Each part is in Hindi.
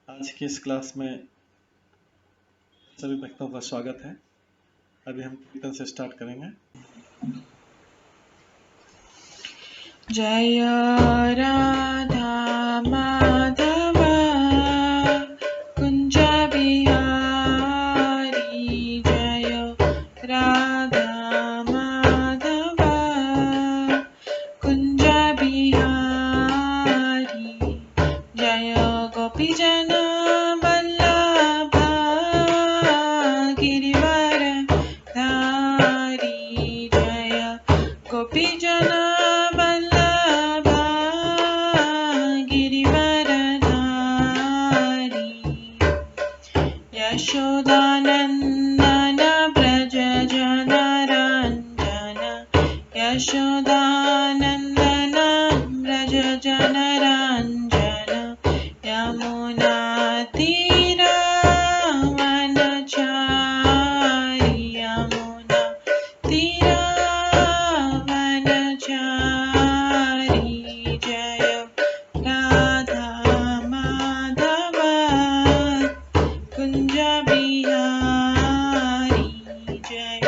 आज की इस क्लास में सभी भक्तों का स्वागत है। अभी हम कीर्तन से स्टार्ट करेंगे। जय राधा माधव कुंज बिहारी, जय राधा माधव कुंज बिहारी, जय गोपीजन वल्लभ गिरिवर धारी, जय गोपीजन वल्लभ गिरिवर धारी, यशोदानंदन व्रज जनरंजन, यशोदानंदन व्रज जनरंजन, यमुना तीरावनचारी, यमुना तीरावनचारी, जय राधा माधव कुंज बिहारी, जय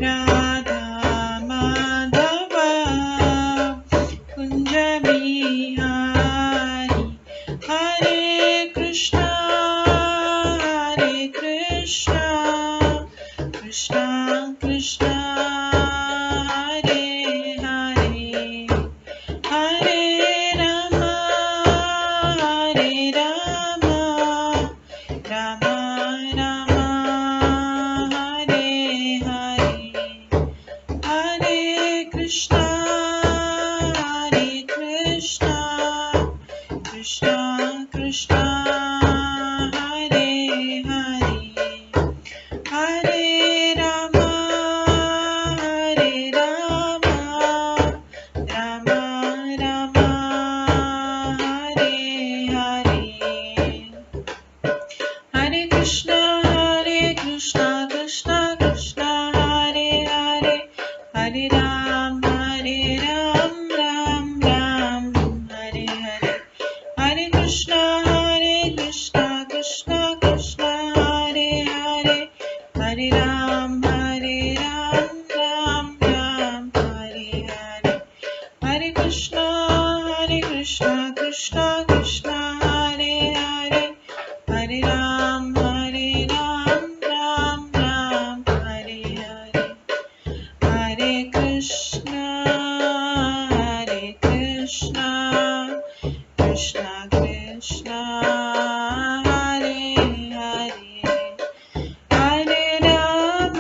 राधा माधव कुंज बिहारी, हरे कृष्णा कृष्णा कृष्णा हरे हरे, हरे राम राम राम हरे हरे, हरे कृष्णा कृष्णा कृष्णा हरे हरे, हरे राम राम राम हरे हरे, हरे कृष्णा कृष्णा कृष्णा हरे हरे, हरे राम राम राम हरे हरे, हरे कृष्णा कृष्णा कृष्णा हरे हरे, हरे राम राम राम हरे हरे, हरे कृष्णा कृष्णा कृष्णा हरे हरे, हरे राम राम राम हरे हरे, हरे कृष्णा कृष्णा कृष्णा हरे हरे, हरे राम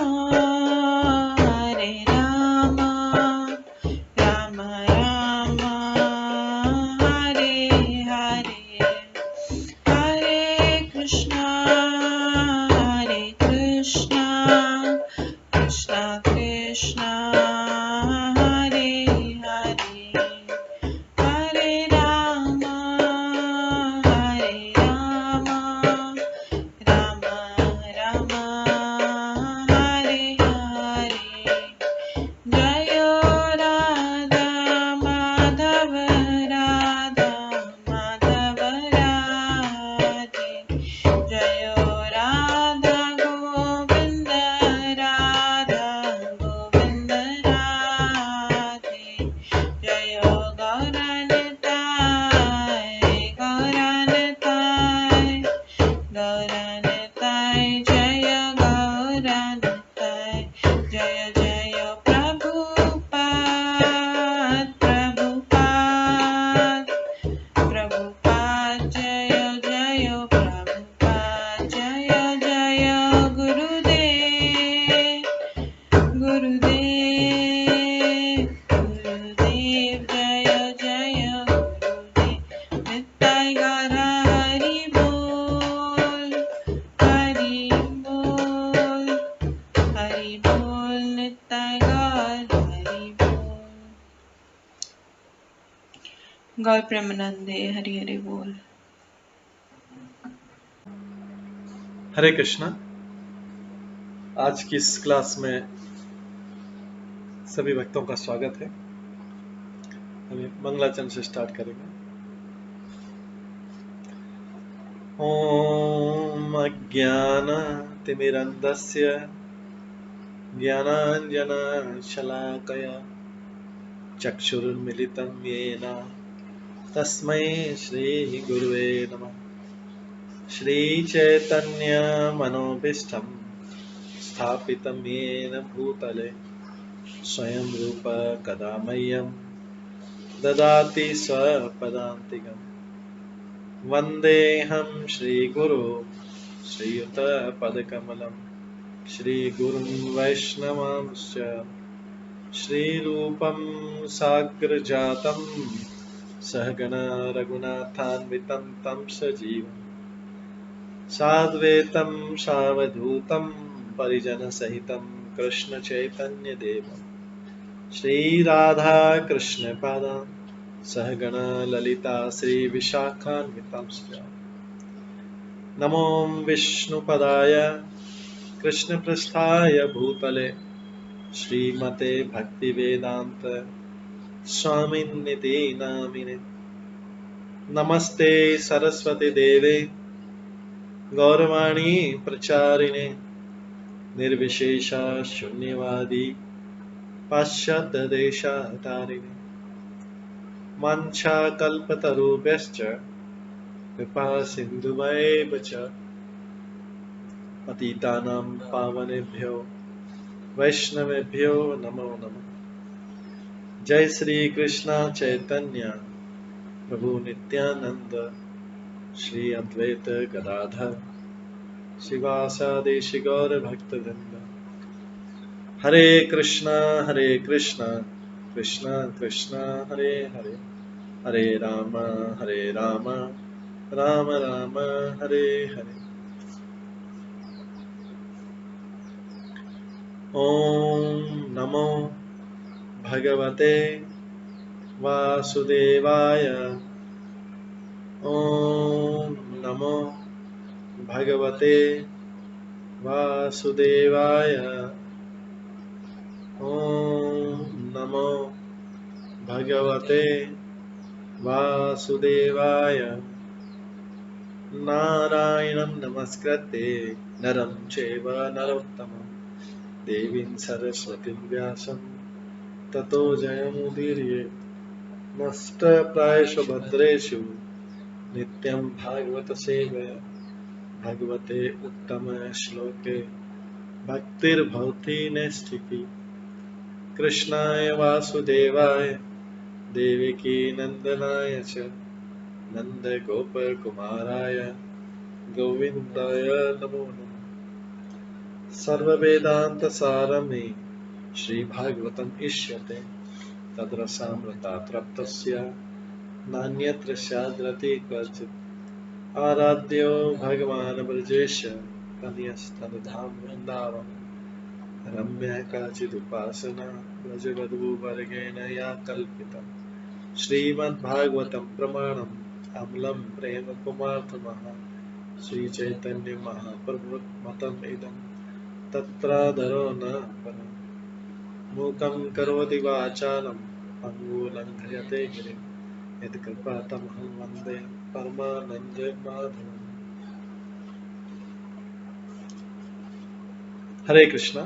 राम राम हरे हरे, हरे कृष्णा कृष्णा कृष्णा हरे हरे, हरे राम राम राम हरे हरे, जय राधा माधव राधे, जय राधा गोविंद राधे, जय गौरनताय जय गौरनताय, जय जय प्रभुपाद जय जय प्रभुपाद, जय जय गुरुदेव जय जय गुरुदेव, नित्य गौर हरि बोल नित्य गौर हरि बोल, गौर प्रेमानंदे हरि हरि बोल। हरे कृष्णा। आज की इस क्लास में सभी भक्तों का स्वागत है। अभी मंगलाचरण से स्टार्ट करेंगे। ॐ अज्ञानतिमिरन्धस्य ज्ञानाञ्जनशलाकया चक्षुरुन्मिलितं येन तस्मै श्रीगुरुवे नमः। श्रीचैतन्यमनोभीष्टं स्थापितं येन भूतले स्वयं रूप कदा मह्यं ददाति स्वपदान्तिकम्। वन्देऽहं श्रीगुरो श्रीयुतपदकमलं श्रीगुरुं वैष्णवांश्च श्रीरूपं साग्रजातं सहगण रघुनाथान्वितं तं सजीवं साद्वैतं सावधूतं परिजनसहितं कृष्णचैतन्यदेवं श्रीराधाकृष्णपादान् सहगण ललिता श्रीविशाखान्वितांश्च नमो विष्णुपदाय कृष्णपृष्ठाय भूतले श्रीमते भक्तिवेदान्त स्वामिन्निति नामिने। नमस्ते सरस्वती देवे गौरवाणी प्रचारिणे निर्विशेष शून्यवादी पाश्चात्य देशातारिणे वाञ्छाकल्पतरुभ्यश्च कृपा सिन्धुभ्येव च पतितानां पावनेभ्यो वैष्णवेभ्यो नमो नमः। जय श्री कृष्ण चैतन्य प्रभु नित्यानंद श्री अद्वैत गदाधर शिवासादि गौर भक्तवृंद। हरे कृष्णा कृष्णा कृष्णा हरे हरे, हरे राम राम राम हरे हरे। ओम नमो भगवते वासुदेवाय। ओम नमो भगवते वासुदेवाय। ओम नमो भगवते वासुदेवाय। नारायणं नमस्कृत्य नरं चैव नरोत्तमं देवीं सरस्वतीं व्यासं ततो जयमुदीरये। नष्टप्रायेषु भद्रेषु नित्यं भागवत सेवया भगवते उत्तम श्लोके भक्तिर्भवति नैष्ठिकी। कृष्णाय वासुदेवाय देवकी नंदनाय च नन्दगोपकुमाराय गोविन्दाय नमो नमः। सर्ववेदान्तसारमे श्रीभागवतम् इष्यते तद्रसामृतात् नान्यत्र स्याद्रति क्वचित्। आराध्यो भगवान् ब्रजेश कन्यस्तनधाम वृन्दावन रम्या काचिदुपासना ब्रजवधूवर्गेण या कल्पिता। श्रीमद्भागवतं प्रमाणम् अमलं प्रेम कुमार्थमः श्रीचैतन्य महाप्रभुमतम् इदं तत्रादरो न परम्। मूकं करोति वाचालं पङ्गुलङ्घयते गिरिं यत्कृपातमहं वन्दे परमानन्दमाधवम्। हरे कृष्णा।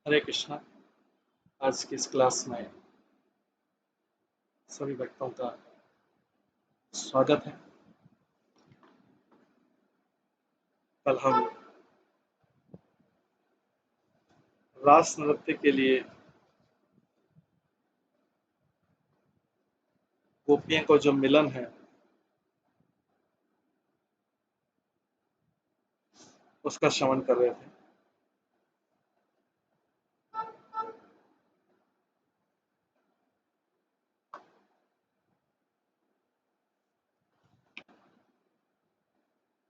हरे कृष्णा। आज की इस क्लास में सभी भक्तों का स्वागत है। कल हम रास नृत्य के लिए गोपियों को जो मिलन है उसका श्रवण कर रहे थे।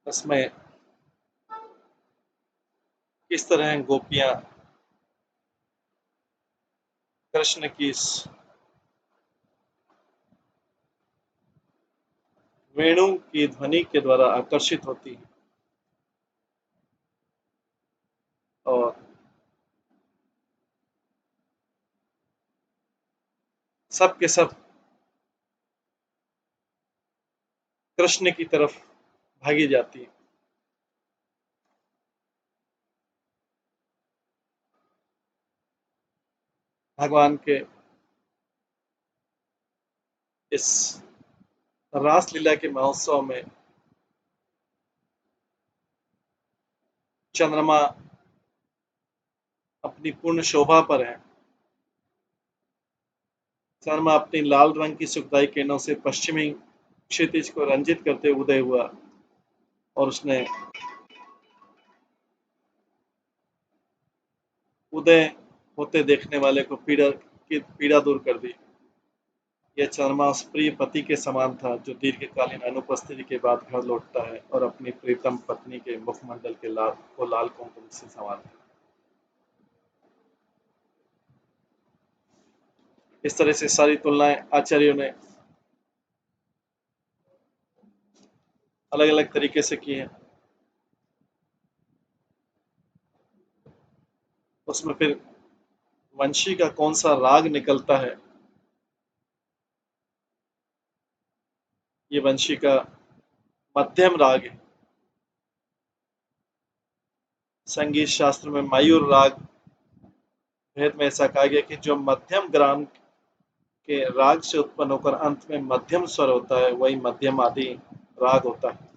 इसमें किस तरह गोपियां कृष्ण की इस वेणु की ध्वनि के द्वारा आकर्षित होती है और सब के सब कृष्ण की तरफ भागी जाती है। भगवान के इस रासलीला के महोत्सव में चंद्रमा अपनी पूर्ण शोभा पर है। चंद्रमा अपनी लाल रंग की सुखदायी किरणों से पश्चिमी क्षितिज को रंजित करते उदय हुआ और उसने उदय होते देखने वाले को पीड़ा दूर कर दी। यह चंद्रमा उस प्रिय पति के समान था जो दीर्घकालीन अनुपस्थिति के बाद घर लौटता है और अपनी प्रीतम पत्नी के मुखमंडल के लाल कुमकुम से संवारता है। इस तरह से सारी तुलनाएं आचार्यों ने अलग अलग तरीके से की हैं। उसमें फिर वंशी का कौन सा राग निकलता है, ये वंशी का मध्यम राग है। संगीत शास्त्र में मयूर राग भेद में ऐसा कहा गया कि जो मध्यम ग्राम के राग से उत्पन्न होकर अंत में मध्यम स्वर होता है वही मध्यम आदि राग होता है।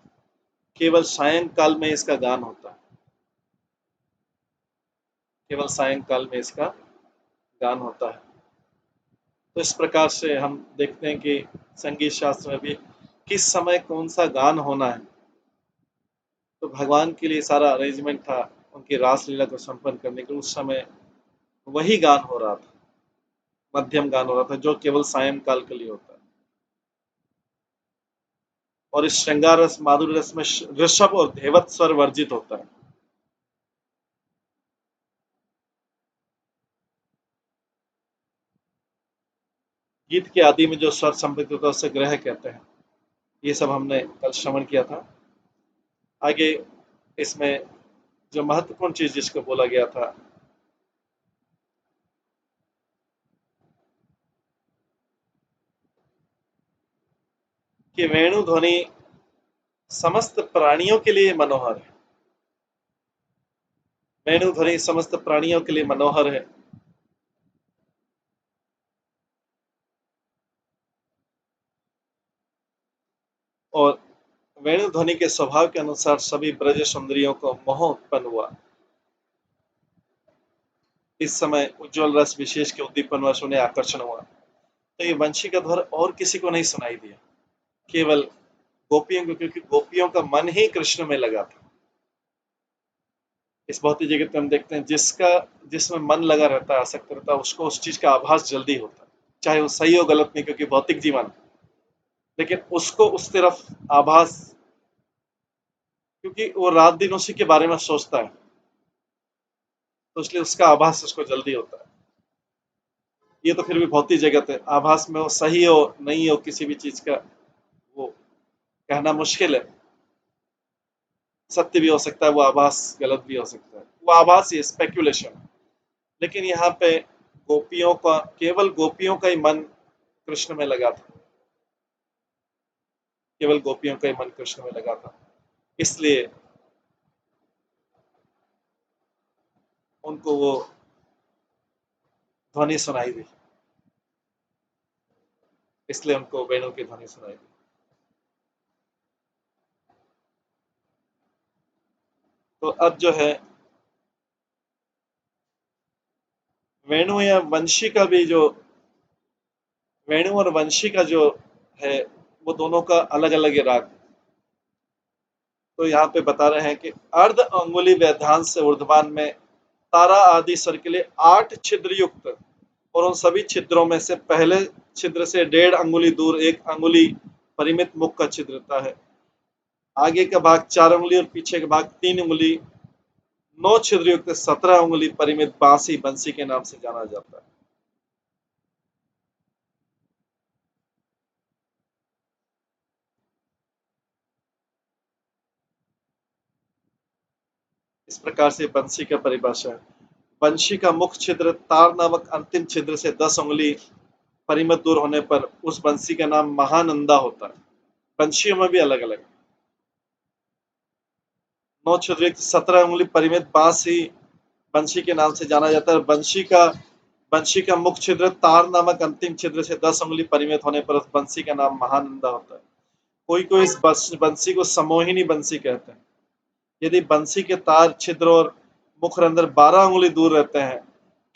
केवल सायंकाल में इसका गान होता है, केवल सायंकाल में इसका गान होता है। तो इस प्रकार से हम देखते हैं कि संगीत शास्त्र में भी किस समय कौन सा गान होना है। तो भगवान के लिए सारा अरेंजमेंट था उनकी रासलीला को संपन्न करने के। उस समय वही गान हो रहा था, मध्यम गान हो रहा था जो केवल सायंकाल के लिए होता है। और इस श्रृंगार रस माधुर्य रस में ऋषभ और धेवत स्वर वर्जित होता है। गीत के आदि में जो स्वर संपृक्त होता है उसे ग्रह कहते हैं। ये सब हमने कल श्रवण किया था। आगे इसमें जो महत्वपूर्ण चीज जिसको बोला गया था कि वेणु ध्वनि समस्त प्राणियों के लिए मनोहर है। वेणु ध्वनि समस्त प्राणियों के लिए मनोहर है। और वेणु ध्वनि के स्वभाव के अनुसार सभी ब्रज सुंदरियों को मोह उत्पन्न हुआ। इस समय उज्ज्वल रस विशेष के उद्दीपनवश उन्हें आकर्षण हुआ। तो ये वंशी का ध्वर और किसी को नहीं सुनाई दिया, केवल गोपियों को, क्योंकि गोपियों का मन ही कृष्ण में लगा था। इस भौतिक जगत में हम देखते हैं जिसमें मन लगा रहता है, आसक्त रहता है, उसको उस चीज का आभास जल्दी होता है, चाहे वो सही हो गलत नहीं, क्योंकि भौतिक जीवन, लेकिन उसको उस तरफ आभास, क्योंकि वो रात दिन उसी के बारे में सोचता है, तो इसलिए उसका आभास उसको जल्दी होता है। ये तो फिर भी भौतिक जगत है, आभास में वो सही हो नहीं हो किसी भी चीज का वो कहना मुश्किल है। सत्य भी हो सकता है वो आभास, गलत भी हो सकता है वो आभास, ये स्पेक्यूलेशन। लेकिन यहाँ पे केवल गोपियों का ही मन कृष्ण में लगा था, केवल गोपियों का ही मन कृष्ण में लगा था, इसलिए उनको वो ध्वनि सुनाई दी, इसलिए उनको वेणु की ध्वनि सुनाई दी। तो अब जो है वेणु या वंशी का भी जो वेणु और वंशी का जो है वो दोनों का अलग अलग राग। तो यहाँ पे बता रहे हैं कि अर्ध अंगुली व्यवधान से ऊर्ध्वान में तारा आदि स्वर के लिए 8 छिद्र युक्त और उन सभी छिद्रों में से पहले छिद्र से 1.5 अंगुली दूर 1 अंगुली परिमित मुख का छिद्र रहता है। आगे का भाग 4 अंगुली और पीछे का भाग 3 अंगुली 9 छिद्र युक्त 17 अंगुली परिमित बांसी बंसी के नाम से जाना जाता है। इस प्रकार से बंसी का परिभाषा है। बंशी का मुख्य छिद्र तार नामक अंतिम छिद्र से 10 उंगली परिमित दूर होने पर उस बंसी का नाम महानंदा होता है। बंशियों में भी अलग अलग 9 छिद्र 17 उंगली परिमित बांस ही बंशी के नाम से जाना जाता है। बंशी का मुख्य छिद्र तार नामक अंतिम छिद्र से 10 उंगली परिमित होने पर उस बंसी का नाम महानंदा होता है। कोई इस बंसी को समोहिनी बंसी कहते हैं। यदि बंसी के तार छिद्र और मुख रंध्र 12 उंगली दूर रहते हैं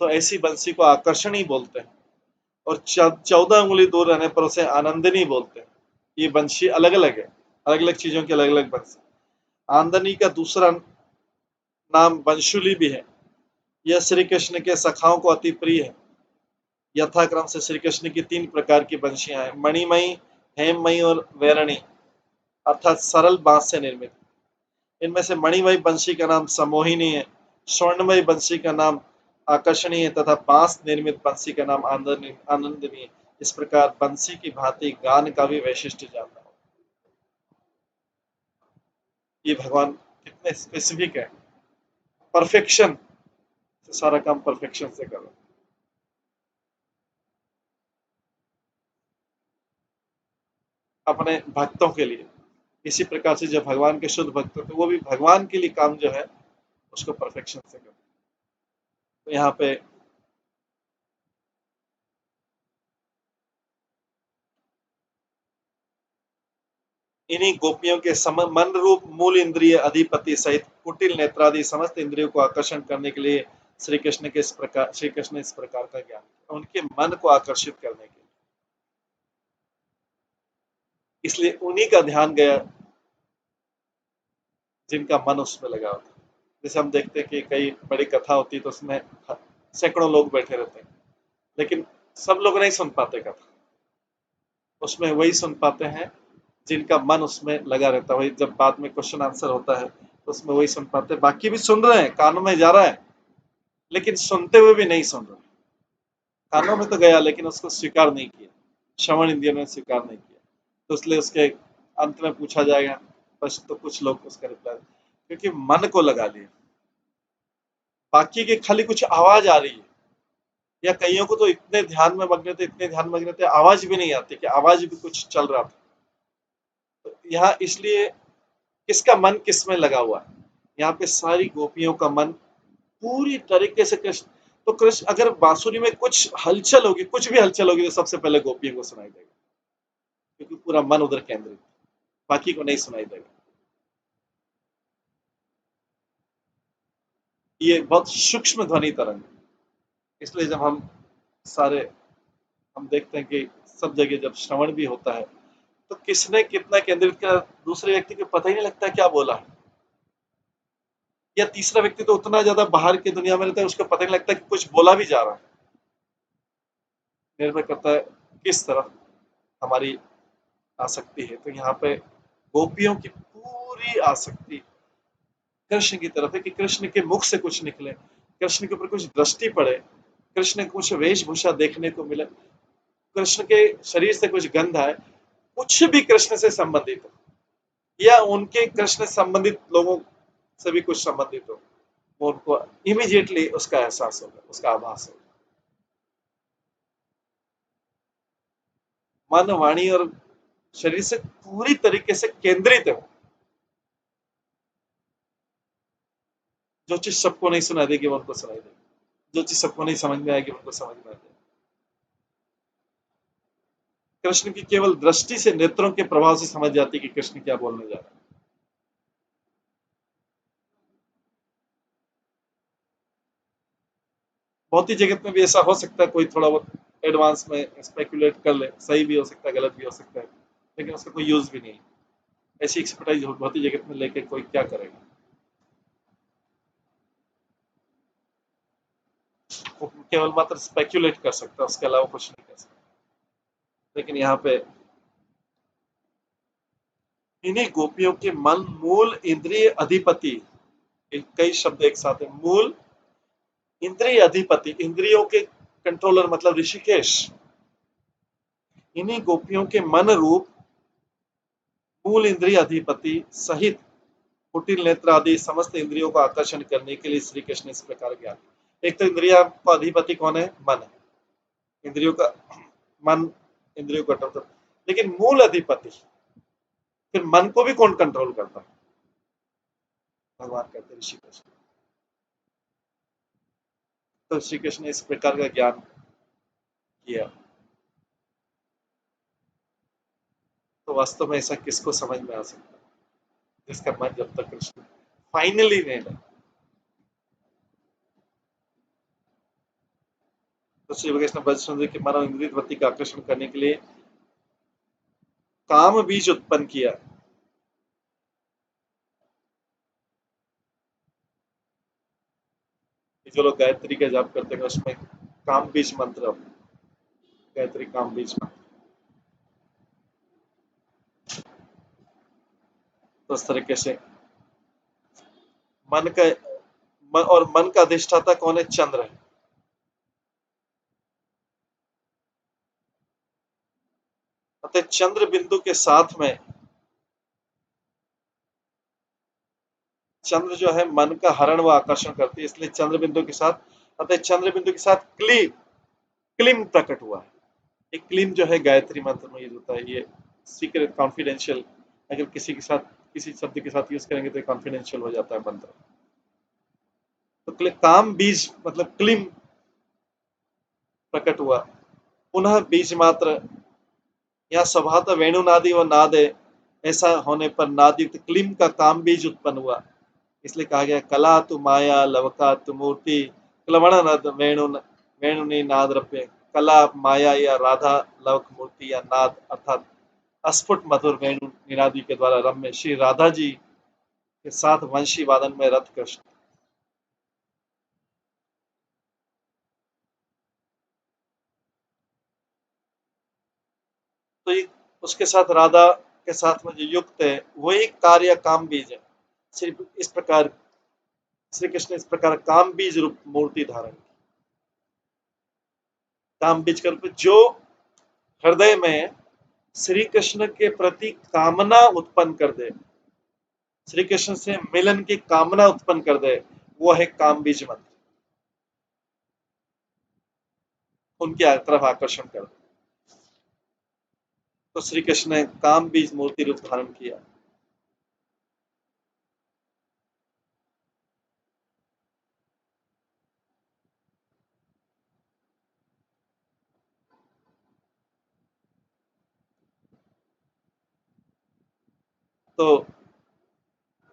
तो ऐसी बंसी को आकर्षणी बोलते हैं, और 14 उंगली दूर रहने पर उसे आनंदिनी बोलते हैं। ये बंशी अलग अलग है, अलग अलग चीजों की अलग अलग बंसी। आनंदिनी का दूसरा नाम बंशुली भी है। यह श्री कृष्ण के सखाओं को अति प्रिय है। यथाक्रम से श्री कृष्ण की 3 प्रकार की बंशियां हैं, मणिमयी, हेममयी और वैरणी, अर्थात सरल बांस से निर्मित। इनमें से मणिमयी बंशी का नाम समोहिनी है, स्वर्णमयी बंशी का नाम आकर्षणीय है तथा बांस निर्मित बंशी का नाम आनंदनीय है। इस प्रकार बंशी की भांति गान का भी वैशिष्ट्य जानना हो। ये भगवान कितने स्पेसिफिक है, परफेक्शन, सारा काम परफेक्शन से करो। अपने भक्तों के लिए इसी प्रकार से जो भगवान के शुद्ध भक्त होते वो भी भगवान के लिए काम जो है उसको परफेक्शन से करो। तो यहाँ पे इन्हीं गोपियों के मन रूप मूल इंद्रिय अधिपति सहित कुटिल नेत्रादि समस्त इंद्रियों को आकर्षण करने के लिए श्री कृष्ण इस प्रकार का ज्ञान, उनके मन को आकर्षित करने के लिए, इसलिए उन्हीं का ध्यान गया जिनका मन उसमें लगा होता है। जैसे हम देखते हैं कि कई बड़ी कथा होती है तो उसमें सैकड़ों लोग बैठे रहते हैं, लेकिन सब लोग नहीं सुन पाते कथा। उसमें वही सुन पाते हैं जिनका मन उसमें लगा रहता है। वही जब बाद में क्वेश्चन आंसर होता है तो उसमें वही सुन पाते हैं। बाकी भी सुन रहे हैं, कानों में जा रहा है, लेकिन सुनते हुए भी नहीं सुन रहे। कानों में तो गया लेकिन उसको स्वीकार नहीं किया, श्रवण इंद्रियों ने स्वीकार नहीं किया। तो इसलिए उसके अंत में पूछा जाएगा बस, तो कुछ लोग उसका रिप्लाई, क्योंकि मन को लगा लिया। बाकी के खाली कुछ आवाज आ रही है, या कईयों को तो इतने ध्यान में मग्न थे आवाज भी नहीं आती कि आवाज भी कुछ चल रहा था। तो यहाँ इसलिए किसका मन किस में लगा हुआ है, यहाँ पे सारी गोपियों का मन पूरी तरीके से कृष्ण। तो कृष्ण अगर बांसुरी में कुछ हलचल होगी, कुछ भी हलचल होगी, तो सबसे पहले गोपियों को सुनाई देगा, क्योंकि पूरा मन उधर केंद्रित, बाकी को नहीं सुनाई देगा। ये बहुत सूक्ष्म ध्वनि तरंग, इसलिए जब हम देखते हैं कि सब जगह जब श्रवण भी होता है तो किसने कितना केंद्रित किया, दूसरे व्यक्ति को पता ही नहीं लगता क्या बोला है। या तीसरा व्यक्ति तो उतना ज्यादा बाहर की दुनिया में रहता है, उसको पता नहीं लगता कि कुछ बोला भी जा रहा है। निर्भर करता है किस तरफ हमारी आसक्ति है। तो यहाँ पे गोपियों की पूरी आसक्ति कृष्ण की तरफ है कि कृष्ण के मुख से कुछ निकले, कृष्ण के ऊपर कुछ दृष्टि पड़े, कृष्ण को कुछ वेशभूषा देखने को मिले, कृष्ण के शरीर से कुछ गंध आए, कुछ भी कृष्ण से संबंधित हो, या उनके कृष्ण संबंधित लोगों से भी कुछ संबंधित हो, वो उनको इमीडिएटली उसका एहसास होगा, उसका आभास होगा। मन, वाणी और शरीर से पूरी तरीके से केंद्रित है। जो चीज सबको नहीं सुनाई देगी वो उनको सुनाई देगी, जो चीज सबको नहीं समझ में आएगी उनको समझ में आएगी। कृष्ण की केवल दृष्टि से, नेत्रों के प्रभाव से समझ जाती कि कृष्ण क्या बोलने जा रहा है। भौतिक जगत में भी ऐसा हो सकता है, कोई थोड़ा बहुत एडवांस में स्पेकुलेट कर ले, सही भी हो सकता है, गलत भी हो सकता है, लेकिन उसका कोई यूज भी नहीं। ऐसी एक्सपर्टाइज भौतिक जगत में लेके कोई क्या करेगा, वो केवल मात्र स्पेकुलेट कर सकता है, उसके अलावा कुछ नहीं कर सकता। लेकिन यहाँ पे इन्हीं गोपियों के मन मूल इंद्रिय अधिपति, कई शब्द एक साथ है, मूल इंद्रिय अधिपति, इंद्रियों के कंट्रोलर मतलब ऋषिकेश, इन्हीं गोपियों के मन रूप मूल इंद्रिय अधिपति सहित कुटिल नेत्र आदि समस्त इंद्रियों को आकर्षण करने के लिए श्री कृष्ण इस प्रकार ज्ञान। एक तो इंद्रिया का अधिपति कौन है? मन। इंद्रियों का मन इंद्रियों को कंट्रोल, लेकिन मूल अधिपति फिर मन को भी कौन कंट्रोल करता है? भगवान कहते हैं ऋषि कृष्ण। तो श्री कृष्ण ने इस प्रकार का ज्ञान किया। तो वास्तव में ऐसा किसको समझ में आ सकता है जिसका मन जब तक कृष्ण फाइनली नहीं लगा। तो श्री कृष्ण बजसुंदरी के मन और इंद्रिय वृत्ति का आकर्षण करने के लिए काम बीज उत्पन्न किया। जो लोग गायत्री का जाप करते हैं उसमें काम बीज मंत्र, गायत्री काम बीज मंत्र, तो इस तरीके से मन का और मन का अधिष्ठाता कौन है? चंद्र है। अतः चंद्र बिंदु के साथ में चंद्र जो है मन का हरण व आकर्षण करती है, इसलिए चंद्र बिंदु के साथ, अतः चंद्र बिंदु के साथ क्लीम प्रकट हुआ है। एक क्लीम जो है गायत्री मंत्र में यूज होता है, ये सीक्रेट कॉन्फिडेंशियल, अगर किसी के साथ किसी शब्द के साथ यूज करेंगे तो कॉन्फिडेंशियल हो जाता है मंत्र। तो काम बीज मतलब क्लीम प्रकट हुआ। पुनः बीज मात्र, यहाँ स्वभावतः वेणुनादी व नाद है, ऐसा होने पर नादयुक्त क्लीम का काम बीज उत्पन्न हुआ। इसलिए कहा गया कला तु माया लवका तु मूर्ति क्लवण नद वेणुनि नाद रप्य। कला माया या राधा लवक मूर्ति या नाद अर्थात अस्फुट मधुर वेणु निनादी के द्वारा रम्य श्री राधा जी के साथ वंशी वादन में रत कृष्ण। तो उसके साथ राधा के साथ में जो युक्त है वो एक कार्य काम बीज है। सिर्फ इस प्रकार श्री कृष्ण इस प्रकार काम बीज रूप मूर्ति धारण की। काम बीज का रूप जो हृदय में श्री कृष्ण के प्रति कामना उत्पन्न कर दे, श्री कृष्ण से मिलन की कामना उत्पन्न कर दे, वो है काम बीज मंत्र। उनके तरफ आकर्षण कर दे। तो श्री कृष्ण ने काम बीज मूर्ति रूप धारण किया। तो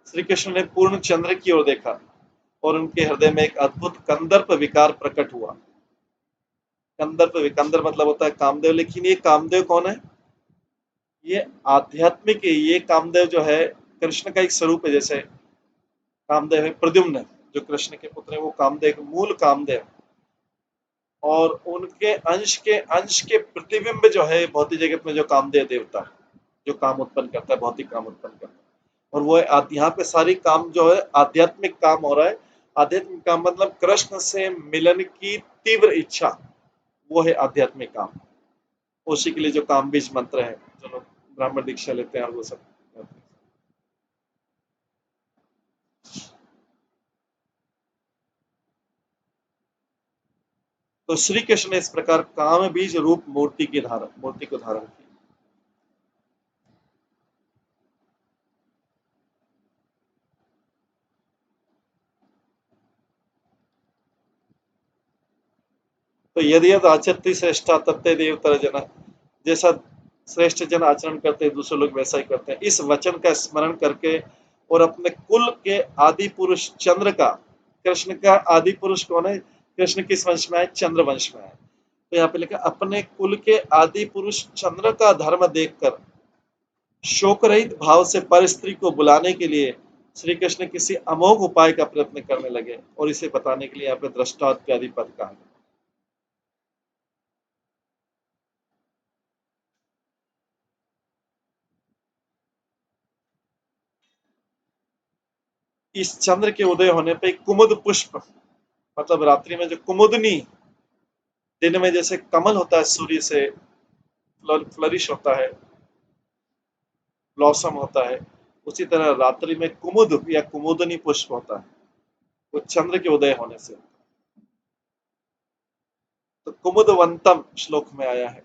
श्री कृष्ण ने पूर्ण चंद्र की ओर देखा और उनके हृदय में एक अद्भुत कंदर्प विकार प्रकट हुआ। कंदर्प मतलब होता है कामदेव, लेकिन ये कामदेव कौन है? ये आध्यात्मिक है। ये कामदेव जो है कृष्ण का एक स्वरूप है। जैसे कामदेव है प्रद्युम्न, जो कृष्ण के पुत्र है, वो कामदेव मूल कामदेव, और उनके अंश के प्रतिबिंब जो है भौतिक जगत में जो कामदेव देवता है, जो काम उत्पन्न करता है, भौतिक काम उत्पन्न करता है। और वो यहाँ पे सारी काम जो है आध्यात्मिक काम हो रहा है। आध्यात्मिक काम मतलब कृष्ण से मिलन की तीव्र इच्छा, वो है आध्यात्मिक काम। उसी के लिए जो काम बीज मंत्र है, जो लोग ब्राह्मण दीक्षा लेते हैं और वो सब। तो श्री कृष्ण ने इस प्रकार काम बीज रूप मूर्ति को धारण किया। तो यदि आचरती श्रेष्ठा तत्ते देवतर जन, जैसा श्रेष्ठ जन आचरण करते हैं दूसरे लोग वैसा ही करते हैं। इस वचन का स्मरण करके और अपने कुल के आदि पुरुष चंद्र का, कृष्ण का आदि पुरुष कौन है? कृष्ण किस वंश में है? चंद्र वंश में है। तो यहाँ पे लिखा अपने कुल के आदि पुरुष चंद्र का धर्म देखकर शोक रहित भाव से पर स्त्री को बुलाने के लिए श्री कृष्ण किसी अमोघ उपाय का प्रयत्न करने लगे, और इसे बताने के लिए यहाँ पे दृष्टा इत्यादि पद कहा है। इस चंद्र के उदय होने पे कुमुद पुष्प, मतलब रात्रि में जो कुमुदनी, दिन में जैसे कमल होता है सूर्य से फ्लरिश होता है, ब्लॉसम होता है, उसी तरह रात्रि में कुमुद या कुमुदनी पुष्प होता है, वो चंद्र के उदय होने से। तो कुमुदवंतम श्लोक में आया है।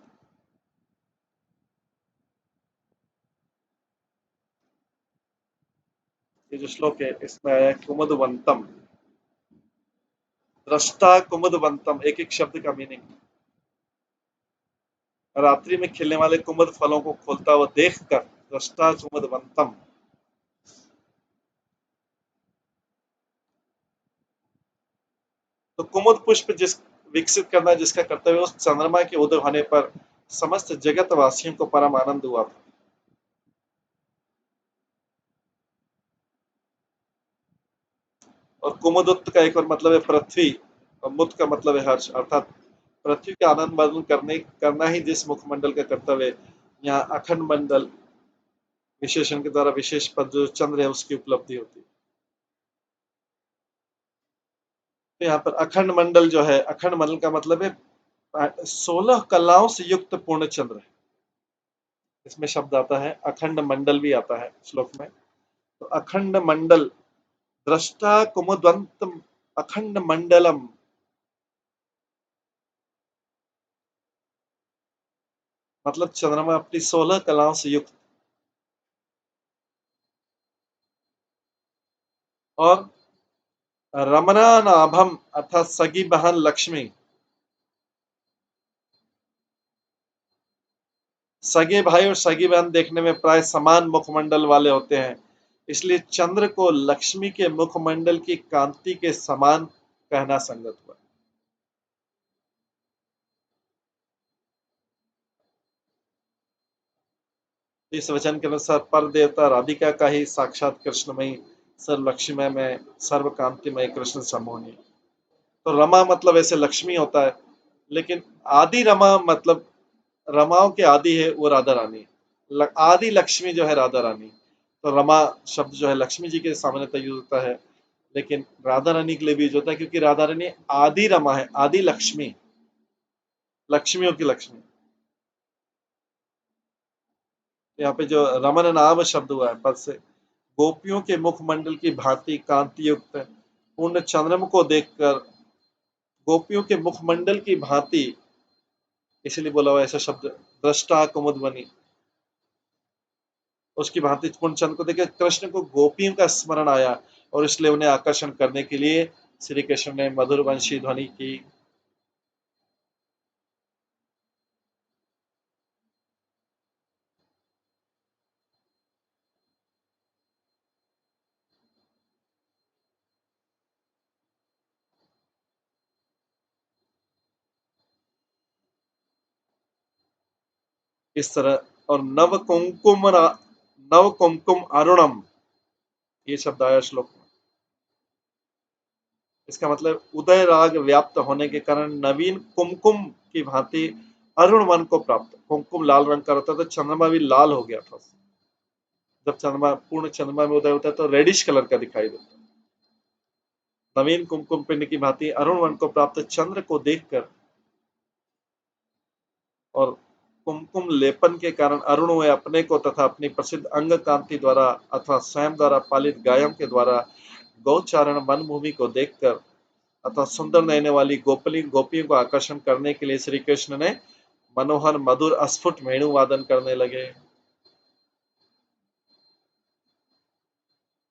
ये जो श्लोक है इसमें आया है कुमुदवंतम, दृष्टा कुमुदवंतम, एक एक शब्द का मीनिंग। रात्रि में खिलने वाले कुमुद फलों को खोलता हुआ देखकर दृष्टा कुमुदवंतम। तो कुमुद पुष्प जिस विकसित करना जिसका कर्तव्य, उस चंद्रमा के उदय होने पर समस्त जगत वासियों को परम आनंद हुआ था। और कुमुदुत का एक और मतलब है पृथ्वी, और मुद का मतलब है हर्ष, अर्थात पृथ्वी का आनंद वर्धन करना ही जिस मुखमंडल का कर्तव्य है, यहाँ अखंड मंडल विशेषण के द्वारा विशेष पद जो चंद्र है उसकी उपलब्धि होती है। तो यहाँ पर अखंड मंडल जो है, अखंड मंडल का मतलब है 16 कलाओं से युक्त पूर्ण चंद्र है। इसमें शब्द आता है अखंड मंडल भी आता है श्लोक में। तो अखंड मंडल, दृष्टा कुमुदवंत अखंड मंडलम, मतलब चंद्रमा अपनी 16 कलाओं से युक्त। और रमना नाभम अर्थात सगी बहन लक्ष्मी, सगे भाई और सगी बहन देखने में प्राय समान मुखमंडल वाले होते हैं, इसलिए चंद्र को लक्ष्मी के मुखमंडल की कांति के समान कहना संगत हुआ। इस वचन के अनुसार पर देवता राधिका का ही साक्षात कृष्णमयी सर्व लक्ष्मीमय में सर्व कांतिमय कृष्ण समोनी। तो रमा मतलब ऐसे लक्ष्मी होता है, लेकिन आदि रमा मतलब रमाओं के आदि है वो राधा रानी, आदि लक्ष्मी जो है राधा रानी। तो रमा शब्द जो है लक्ष्मी जी के सामान्यतः यूज होता है, लेकिन राधा रानी के लिए भी यूज होता है, क्योंकि राधा रानी आदि रमा है, आदि लक्ष्मी, लक्ष्मियों की लक्ष्मी। यहाँ पे जो रमन नाम शब्द हुआ है पद से, गोपियों के मुखमंडल की भांति कांति युक्त पूर्ण चंद्रम को देखकर, गोपियों के मुखमंडल की भांति इसलिए बोला हुआ ऐसा शब्द, दृष्टा कुमुदवनी, उसकी भांति पूर्ण चंद्र को देखकर कृष्ण को गोपियों का स्मरण आया, और इसलिए उन्हें आकर्षण करने के लिए श्री कृष्ण ने मधुर वंशी ध्वनि की। इस तरह, और नव कुमकुम अरुणम, ये शब्द आया श्लोक में। इसका मतलब उदय राग व्याप्त होने के कारण नवीन कुमकुम की भांति अरुण मन को प्राप्त। कुमकुम लाल रंग का होता था, तो चंद्रमा भी लाल हो गया था। जब चंद्रमा पूर्ण चंद्रमा में उदय होता है तो रेडिश कलर का दिखाई देता है। नवीन कुमकुम पिंड की भांति अरुण मन को प्राप्त चंद्र को देखकर और कुमकुम लेपन के कारण अरुण हुए अपने को तथा अपनी प्रसिद्ध अंग कांति द्वारा अथवा स्वयं द्वारा पालित गायों के द्वारा गौचारण वन भूमि को देखकर अथवा सुंदर नयने वाली गोपियों को आकर्षण करने के लिए श्री कृष्ण ने मनोहर मधुर अस्फुट वेणु वादन करने लगे।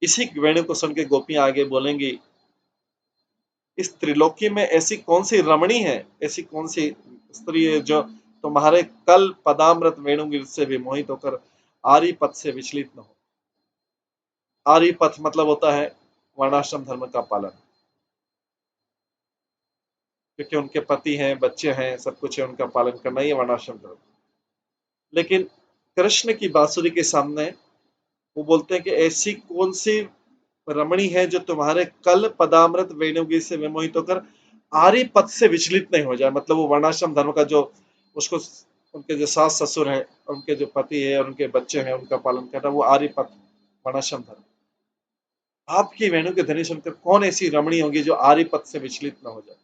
इसी वेणु को सुन के गोपियां आगे बोलेंगी, इस त्रिलोकी में ऐसी कौन सी रमणी है, ऐसी कौन सी स्त्री है जो तुम्हारे कल पदामृत वेणुगीत से विमोहित होकर आर्य पथ से विचलित न हो। आर्य पथ मतलब होता है वर्णाश्रम धर्म का पालन, क्योंकि उनके पति हैं, बच्चे हैं, सब कुछ है, उनका पालन करना ही वर्णाश्रम धर्म। लेकिन कृष्ण की बांसुरी के सामने वो बोलते हैं कि ऐसी कौन सी रमणी है जो तुम्हारे कल पदामृत वेणुगीत से विमोहित होकर आर्य पथ से विचलित नहीं हो जाए। मतलब वो वर्णाश्रम धर्म का जो उसको, उनके जो सास ससुर है, उनके जो पति है और उनके बच्चे हैं, उनका पालन करना, वो आर्य पथ वर्णाश्रम धर्म। आपकी वेणु के ध्वनि सुनकर कौन ऐसी रमणी होगी जो आर्य पथ से विचलित न हो जाए।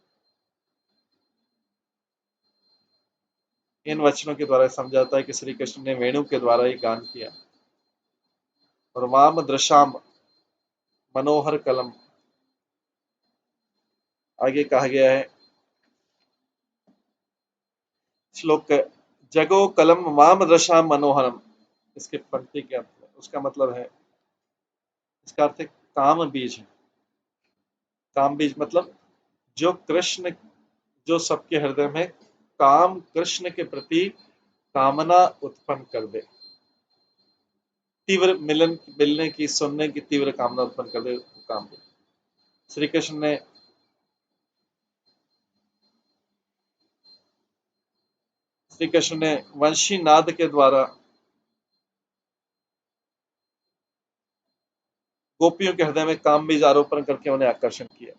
इन वचनों के द्वारा समझाता है कि श्री कृष्ण ने वेणु के द्वारा ही गान किया। और वाम दृशाम मनोहर कलम। आगे कहा गया है श्लोक जगो कलम वाम दृशाम मनोहरम। इसके पंक्ति के अर्थ है, उसका मतलब है, इसका अर्थ है काम बीज है। काम बीज मतलब जो कृष्ण, जो सबके हृदय में काम, कृष्ण के प्रति कामना उत्पन्न कर दे, तीव्र मिलने की, सुनने की तीव्र कामना उत्पन्न कर दे, काम बीज। श्री कृष्ण ने वंशी नाद के द्वारा गोपियों के हृदय में काम बीज आरोपण करके उन्हें आकर्षण किया।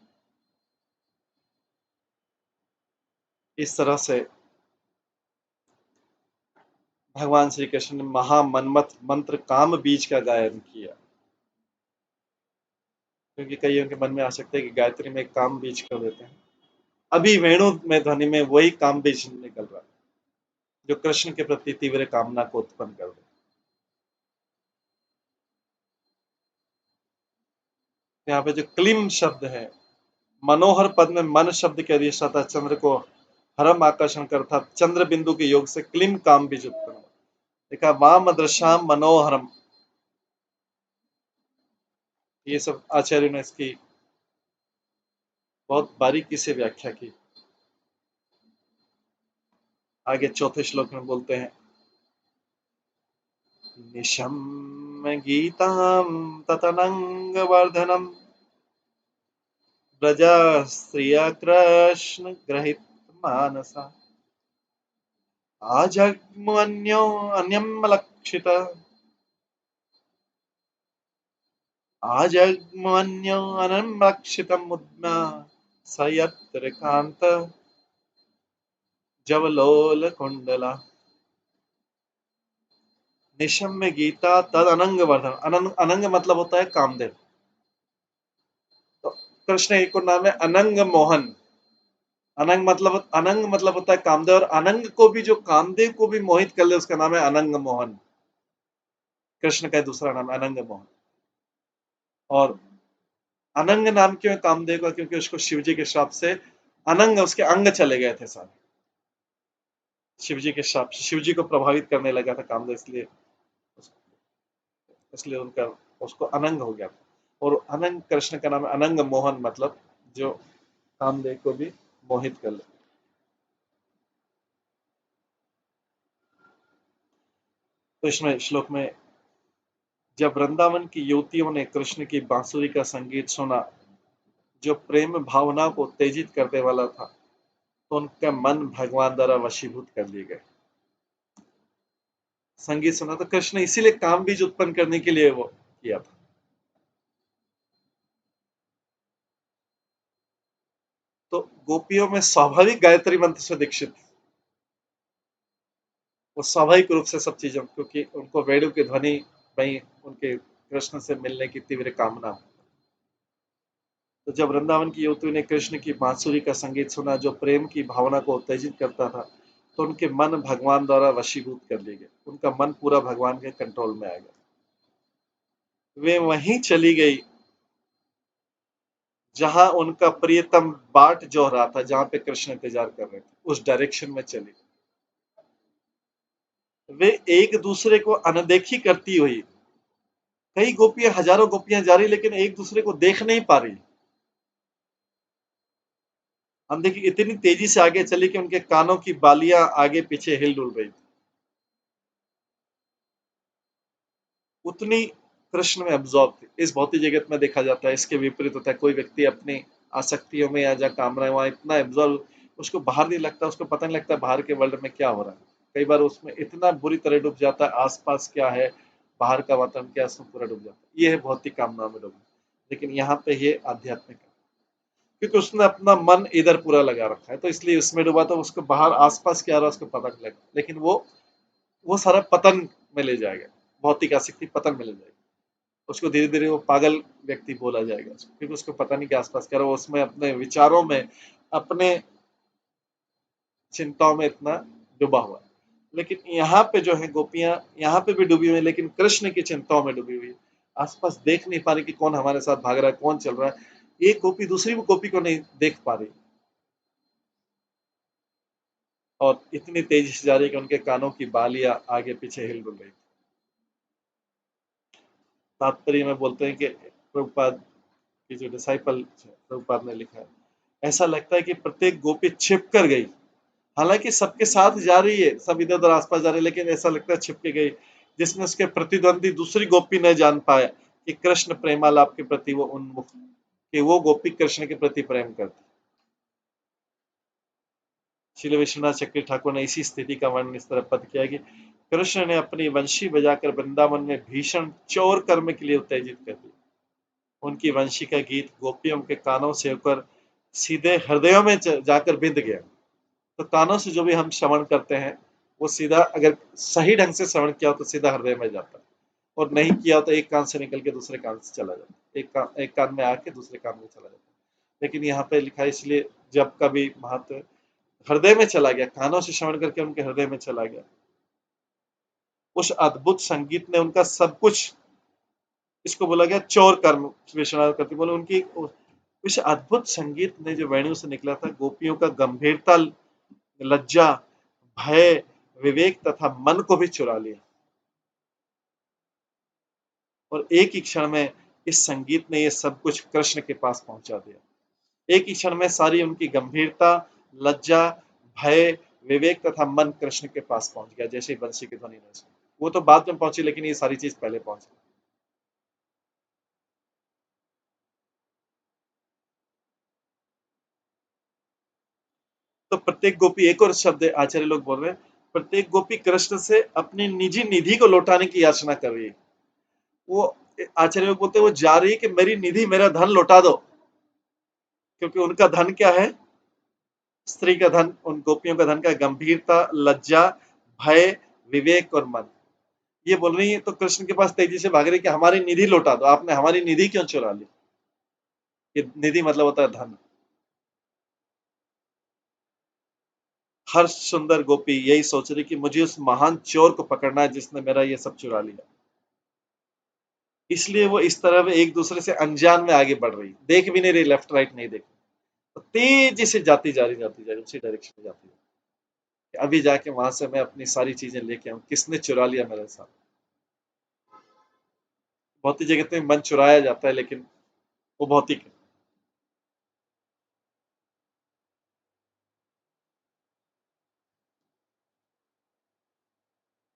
इस तरह से भगवान श्री कृष्ण ने महामन्मथ मंत्र काम बीज का गायन किया। क्योंकि कईयों के मन में आ सकता है कि गायत्री में काम बीज कर देते हैं, अभी वेणु में ध्वनि में वही काम बीज निकल रहा है जो कृष्ण के प्रति तीव्र कामना को उत्पन्न कर दे। यहाँ पे जो क्लीम शब्द है, मनोहर पद में मन शब्द के अधिष्ठाता चंद्र को हरम आकर्षण करता, चंद्र बिंदु के योग से क्लीम काम बीज उत्पन्न हुआ। देखा वाम दृशाम मनोहरम, ये सब आचार्यों ने इसकी बहुत बारीकी से व्याख्या की। आगे चौथे श्लोक में बोलते हैं निशम्य गीताम ततनंग वर्धनम ब्रजा स्त्रिया कृष्ण ग्रहित मानसा आजग्मन्यो अन्यम लक्षित आजग्मन्यो अन्यम लक्षितम मुद्मा सयत्र कांत जवलोल कुंडला। निशम्य गीता तद अनंग वर्धन। अनंग मतलब होता है कामदेव। तो कृष्ण एक नाम है अनंग मोहन। अनंग मतलब होता है कामदेव, और अनंग को भी, जो कामदेव को भी मोहित कर ले, उसका नाम है अनंग मोहन। कृष्ण का दूसरा नाम अनंग मोहन। और अनंग नाम क्यों है कामदेव का? क्योंकि उसको शिवजी के श्राप से अनंग, उसके अंग चले गए थे सारे। शिवजी के श्राप से शिवजी को प्रभावित करने लगा था कामदेव, इसलिए इसलिए उनका, उसको अनंग हो गया था। और अनंग, कृष्ण का नाम है अनंग मोहन, मतलब जो कामदेव को भी मोहित कर ले। तो इसमें श्लोक में जब वृंदावन की युवतियों ने कृष्ण की बांसुरी का संगीत सुना, जो प्रेम भावना को उत्तेजित करने वाला था, तो उनका मन भगवान द्वारा वशीभूत कर लिए गए। संगीत सुना तो कृष्ण इसीलिए काम बीज उत्पन्न करने के लिए वो किया था। तो गोपियों में स्वाभाविक गायत्री मंत्र से दीक्षित, वो स्वाभाविक रूप से सब चीजों, क्योंकि उनको वेणु की ध्वनि में उनके कृष्ण से मिलने की तीव्र कामना। तो जब वृंदावन की युवतियों ने कृष्ण की बांसुरी का संगीत सुना, जो प्रेम की भावना को उत्तेजित करता था, तो उनके मन भगवान द्वारा वशीभूत कर लिए गए। उनका मन पूरा भगवान के कंट्रोल में आ गया। वे वहीं चली गई जहां उनका प्रियतम बाट जो रहा था, जहां पे कृष्ण इंतजार कर रहे थे, उस डायरेक्शन में चली। वे एक दूसरे को अनदेखी करती हुई, कई गोपियां, हजारों गोपियां जा रही, लेकिन एक दूसरे को देख नहीं पा रही। हम देखिए इतनी तेजी से आगे चली कि उनके कानों की बालियां आगे पीछे हिल डुल रही। उतनी कृष्ण में अब्सॉर्ब थी। इस भौतिक जगत में देखा जाता है, इसके विपरीत होता है। कोई व्यक्ति अपनी आसक्तियों में या जहाँ कामना, वहां इतना एब्सॉर्ब, उसको बाहर नहीं लगता, उसको पता नहीं लगता बाहर के वर्ल्ड में क्या हो रहा है। कई बार उसमें इतना बुरी तरह डूब जाता है, आसपास क्या है, बाहर का वातावरण क्या है, उसमें पूरा डूब जाता है। ये है भौतिक कामना में डूबना। लेकिन यहाँ पे ये आध्यात्मिक है, क्योंकि उसने अपना मन इधर पूरा लगा रखा है, तो इसलिए उसमें डूबा, तो उसको बाहर आसपास क्या आ रहा है उसको पता नहीं लगा। लेकिन वो सारा पतन में ले जाएगा, भौतिक आसक्ति पतन में ले जाएगी उसको। धीरे धीरे वो पागल व्यक्ति बोला जाएगा उसको, क्योंकि उसको पता नहीं कि आसपास क्या रहा है। उसमें अपने विचारों में, अपने चिंताओं में इतना डूबा हुआ है। लेकिन यहाँ पे जो है गोपियां यहाँ पे भी डूबी हुई है, लेकिन कृष्ण की चिंताओं में डूबी हुई है। आसपास देख नहीं पा रही कि कौन हमारे साथ भाग रहा है, कौन चल रहा है। एक गोपी दूसरी गोपी को नहीं देख पा रही और इतनी तेजी से जा रही कि उनके कानों की बालियां आगे पीछे हिल डुल रही। तात्पर्य में बोलते हैं कि प्रभुपाद की जो डिसाइपल प्रभुपाद ने लिखा है, ऐसा लगता है कि प्रत्येक गोपी छिप कर गई, हालांकि सबके साथ जा रही है, सब इधर उधर आसपास जा रहे हैं, लेकिन ऐसा लगता है छिप के गई, जिसमें उसके प्रतिद्वंदी दूसरी गोपी न जान पाए कि कृष्ण प्रेमालाप के प्रति वो उन्मुख, कि वो गोपी कृष्ण के प्रति प्रेम करती। श्री विश्वनाथ चक्रवर्ती ठाकुर ने इसी स्थिति का वर्णन इस तरह पद किया कि कृष्ण ने अपनी वंशी बजाकर वृंदावन में भीषण चौर कर्म के लिए उत्तेजित कर दिया। उनकी वंशी का गीत गोपियों के कानों से होकर सीधे हृदयों में जाकर बिंद गया। तो कानों से जो भी हम श्रवण करते हैं वो सीधा, अगर सही ढंग से श्रवण किया हो तो सीधा हृदय में जाता है, और नहीं किया तो एक कान से निकल के दूसरे कान से चला जाता है, एक कान में आके दूसरे कान में चला जाता है। लेकिन यहाँ पे लिखा है इसलिए जब कभी महत्व हृदय में चला गया, कानों से श्रवण करके उनके हृदय में चला गया, उस अद्भुत संगीत ने उनका सब कुछ, इसको बोला गया चौर कर्म, विश्वनाथ करती बोले उनकी इस अद्भुत संगीत ने जो वेणु से निकला था, गोपियों का गंभीरता, लज्जा, भय, विवेक तथा मन को भी चुरा लिया, और एक ही क्षण में इस संगीत ने ये सब कुछ कृष्ण के पास पहुंचा दिया। एक ही क्षण में सारी उनकी गंभीरता, लज्जा, भय, विवेक तथा मन कृष्ण के पास पहुंच गया, जैसे ही बंसी की ध्वनि ने सुनी। वो तो बाद में पहुंची, लेकिन ये सारी चीज पहले पहुंची। तो प्रत्येक गोपी, एक और शब्द आचार्य लोग बोल रहे हैं, प्रत्येक गोपी कृष्ण से अपनी निजी निधि को लौटाने की याचना कर रही है। वो आचार्य लोग बोलते हैं वो जा रही है कि मेरी निधि, मेरा धन लौटा दो, क्योंकि उनका धन क्या है, स्त्री का धन, उन गोपियों का धन का गंभीरता, लज्जा, भय, विवेक और मन। ये बोल रही है तो कृष्ण के पास तेजी से भाग रही कि हमारी निधि लौटा दो, आपने हमारी निधि क्यों चुरा ली। ये निधि मतलब होता है धन। हर सुंदर गोपी यही सोच रही कि मुझे उस महान चोर को पकड़ना है जिसने मेरा ये सब चुरा लिया। इसलिए वो इस तरह एक दूसरे से अनजान में आगे बढ़ रही, देख भी नहीं रही, लेफ्ट राइट नहीं देख, तो तेजी से जाती जा रही उसी डायरेक्शन में जाती है। अभी जाके वहां से मैं अपनी सारी चीजें लेके आऊं, किसने चुरा लिया मेरे साथ। भौतिक जगत में मन चुराया जाता है, लेकिन वो भौतिक है।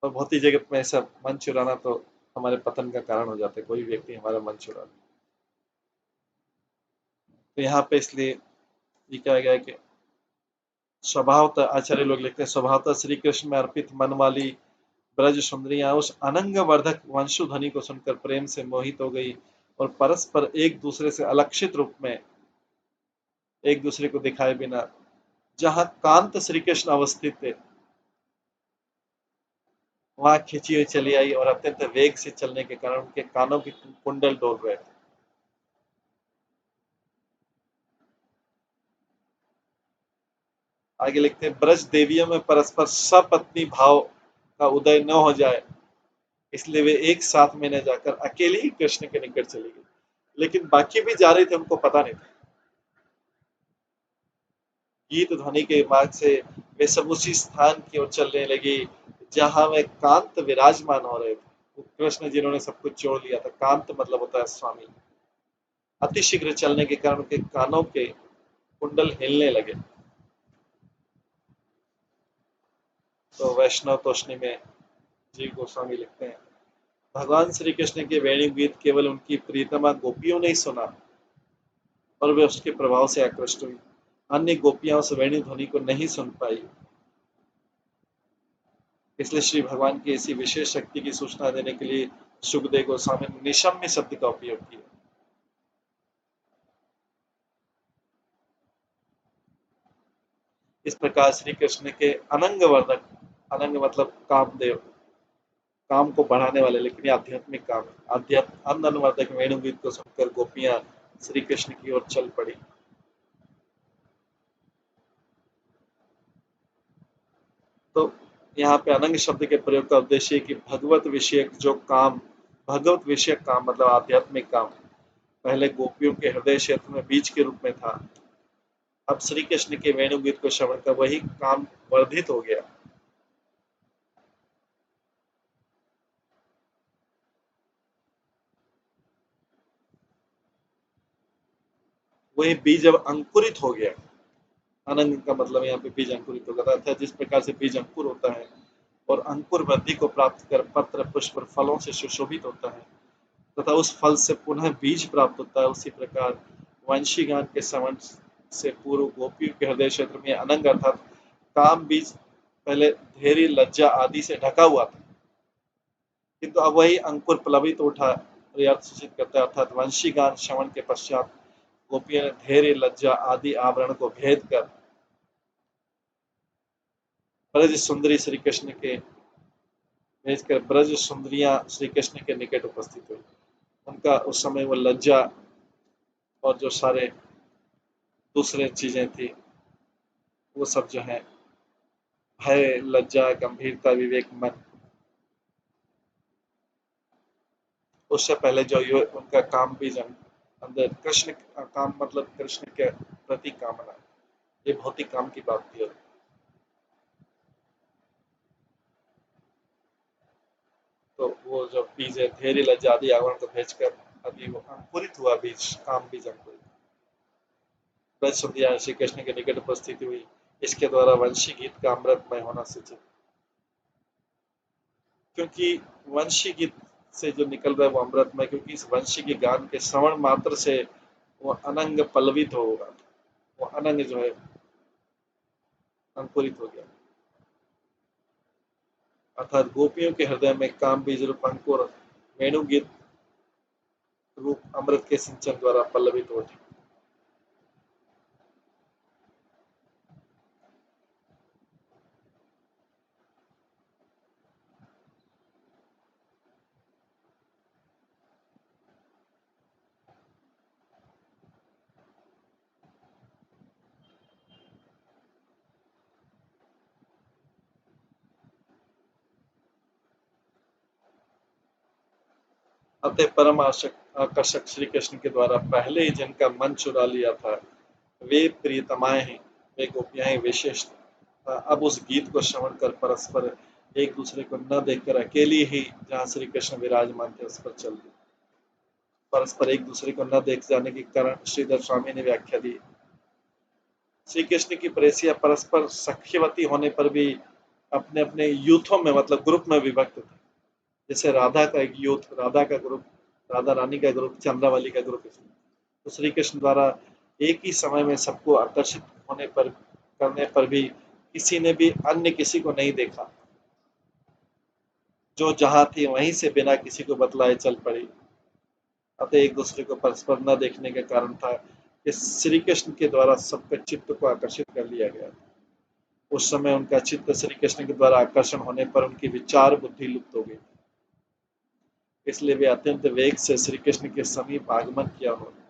और भौतिक जगत में ऐसा मन चुराना तो हमारे पतन का कारण हो जाता है, कोई व्यक्ति हमारा मन चुरा ले। तो यहाँ पे इसलिए ये कहा गया है कि स्वभावतः, आचार्य लोग लिखते हैं, स्वभावतः श्री कृष्ण में अर्पित मन वाली ब्रज सुंदरियां उस अनंग वर्धक वंशु ध्वनि को सुनकर प्रेम से मोहित हो गई, और परस्पर एक दूसरे से अलक्षित रूप में, एक दूसरे को दिखाए बिना, जहां कांत श्री कृष्ण अवस्थित थे वहां खिंची हुई चली आई, और अत्यंत वेग से चलने के कारण उनके कानों के कुंडल डोल रहे थे। आगे लिखते हैं, ब्रज देवियों में परस्पर सपत्नी भाव का उदय न हो जाए, इसलिए वे एक साथ में न जाकर अकेले ही कृष्ण के निकट चली गई। लेकिन बाकी भी जा रहे थे, उनको पता नहीं था। गीत ध्वनि के मार्ग से वे सब उसी स्थान की ओर चलने लगी जहां वे कांत विराजमान हो रहे थे। वो कृष्ण जिन्होंने सब कुछ छोड़ लिया था, कांत मतलब होता है स्वामी। अतिशीघ्र चलने के कारण उनके कानों के कुंडल हिलने लगे। तो वैष्णव तोषणी में जीव गोस्वामी लिखते हैं, भगवान श्री कृष्ण के वेणु गीत केवल उनकी प्रियतमा गोपियों ने ही सुना, और वे उसके प्रभाव से आकृष्ट हुई। अन्य गोपियां उस वेणु ध्वनि को नहीं सुन पाई। इसलिए श्री भगवान की ऐसी विशेष शक्ति की सूचना देने के लिए सुखदेव गोस्वामी ने निशम्य शब्द का उपयोग किया। इस प्रकार श्री कृष्ण के अनंग वर्धक, अनंग मतलब कामदेव, काम को बढ़ाने वाले, लेकिन आध्यात्मिक काम, अध्यात्म अनवर्धक वेणुगीत को सुनकर गोपियां श्री कृष्ण की ओर चल पड़ी। तो यहाँ पे अनंग शब्द के प्रयोग का उद्देश्य है कि भगवत विषयक जो काम भगवत विषय काम मतलब आध्यात्मिक काम पहले गोपियों के हृदय क्षेत्र में बीज के रूप में था, अब श्री कृष्ण के वेणुगीत को श्रवण कर वही काम वर्धित हो गया। वही बीज अब अंकुरित हो गया। अनंग का मतलब यहाँ पे बीज अंकुरित होगा, अर्थात जिस प्रकार से बीज अंकुर होता है और अंकुर वृद्धि को प्राप्त कर पत्र पुष्प और फलों से सुशोभित होता है तथा उस फल से पुनः बीज प्राप्त होता है, उसी प्रकार वंशी गान के श्रवण से पूर्व गोपियों के हृदय क्षेत्र में अनंग अर्थात काम बीज पहले धैर्य लज्जा आदि से ढका हुआ था, किंतु अब वही अंकुर प्लवित उठा अर्थ सूचित करता है, अर्थात वंशी गान श्रवण के पश्चात गोपियों ने धैर्य लज्जा आदि आवरण को भेद कर ब्रज सुंदरी श्री कृष्ण के भेजकर ब्रज सुंदरियां श्री कृष्ण के निकट उपस्थित हुई। उनका उस समय वो लज्जा और जो सारे दूसरे चीजें थी वो सब जो है भय लज्जा गंभीरता विवेक मन, उससे पहले जो ये उनका काम भी अंदर कृष्ण काम मतलब कृष्ण के प्रति कामना, ये भौतिक काम की बात थी। तो वो जो बीज है धैर्य लज्जा आदि आवरण को भेजकर अभी वो अंकुरित हुआ बीज काम बीज अंकुरित ब्रज सुंदरियां श्री कृष्ण के निकट उपस्थिति हुई, इसके द्वारा वंशी गीत का अमृतमय होना सूचित, क्योंकि वंशी गीत से जो निकल रहा है वो अमृतमय, क्योंकि इस वंशी के गान के श्रवण मात्र से वो अनंग पल्लवित होगा, वो अनंग जो है अंकुरित हो गया, अर्थात गोपियों के हृदय में काम बीज रूप अंकुर वेणुगीत रूप अमृत के सिंचन द्वारा पल्लवित हो उठी। अतः परम आकर्षक श्री कृष्ण के द्वारा पहले ही जिनका मन चुरा लिया था वे प्रियतमाएं हैं, वे गोपियां हैं विशेष, अब उस गीत को श्रवण कर परस्पर एक दूसरे को न देखकर अकेली ही जहाँ श्री कृष्ण विराजमान थे उस पर चल दी। परस्पर एक दूसरे को न देख जाने के कारण श्रीधर स्वामी ने व्याख्या दी, श्री कृष्ण की प्रेसिया परस्पर सख्यवती होने पर भी अपने अपने यूथों में मतलब ग्रुप में विभक्त थे, जैसे राधा का एक यूथ, राधा का ग्रुप, राधा रानी का ग्रुप, चंद्रावली का ग्रुप, तो श्री कृष्ण द्वारा एक ही समय में सबको आकर्षित होने पर करने पर भी किसी ने भी अन्य किसी को नहीं देखा, जो जहां थी वहीं से बिना किसी को बतलाए चल पड़ी। अतः एक दूसरे को परस्पर न देखने का कारण था कि श्री कृष्ण के द्वारा सबके चित्त को आकर्षित कर लिया गया। उस समय उनका चित्त श्री कृष्ण के द्वारा आकर्षण होने पर उनकी विचार बुद्धि लुप्त हो गई, इसलिए वे अत्यंत वेग से श्री कृष्ण के समीप आगमन किया उन्होंने।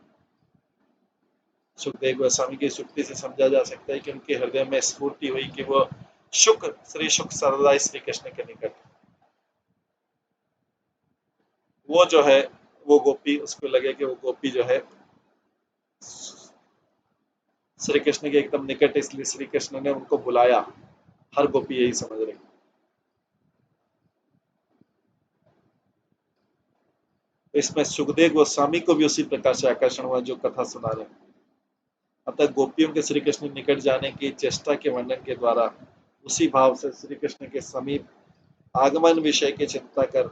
सुखदेव गोस्वामी की सुक्ति से समझा जा सकता है कि उनके हृदय में स्फूर्ति हुई कि वो श्री शुक सर्वदा श्री कृष्ण के निकट, वो जो है वो गोपी, उसको लगे कि वो गोपी जो है श्री कृष्ण के एकदम निकट, इसलिए श्री कृष्ण ने उनको बुलाया। हर गोपी यही समझ रही। इसमें सुखदेव गोस्वामी को भी उसी प्रकार से आकर्षण हुआ जो कथा सुना रहे। अतः गोपियों के श्री कृष्ण निकट जाने की चेष्टा के वर्णन के द्वारा उसी भाव से श्री कृष्ण के समीप आगमन विषय की चिंता कर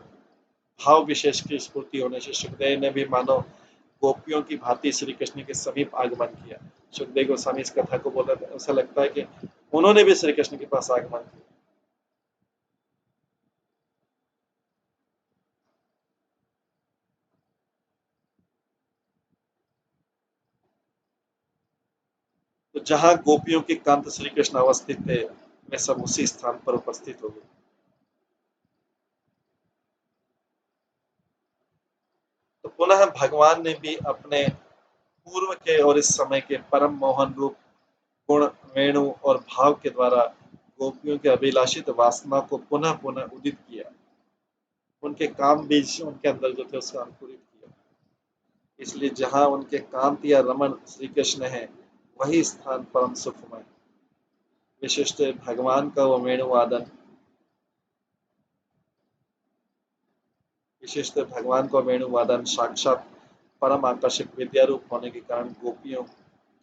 भाव विशेष की स्फूर्ति होने से सुखदेव ने भी मानो गोपियों की भांति श्री कृष्ण के समीप आगमन किया। सुखदेव गोस्वामी इस कथा को बोला, ऐसा लगता है कि उन्होंने भी श्री कृष्ण के पास आगमन किया। तो जहां गोपियों के कांत श्री कृष्ण अवस्थित थे वे सब उसी स्थान पर उपस्थित हो गए। तो पुनः भगवान ने भी अपने पूर्व के और इस समय के परम मोहन रूप गुण वेणु और भाव के द्वारा गोपियों के अभिलाषित वासना को पुनः पुनः उदित किया। उनके काम बीज उनके अंदर जो थे उसको अंकुरित किया। इसलिए जहाँ उनके कांत या रमण श्री कृष्ण है, वही स्थान परम सुखमय। विशिष्ट भगवान का वो वेणुवादन, विशिष्ट भगवान का वेणुवादन साक्षात परम आकर्षक विद्या रूप होने के कारण गोपियों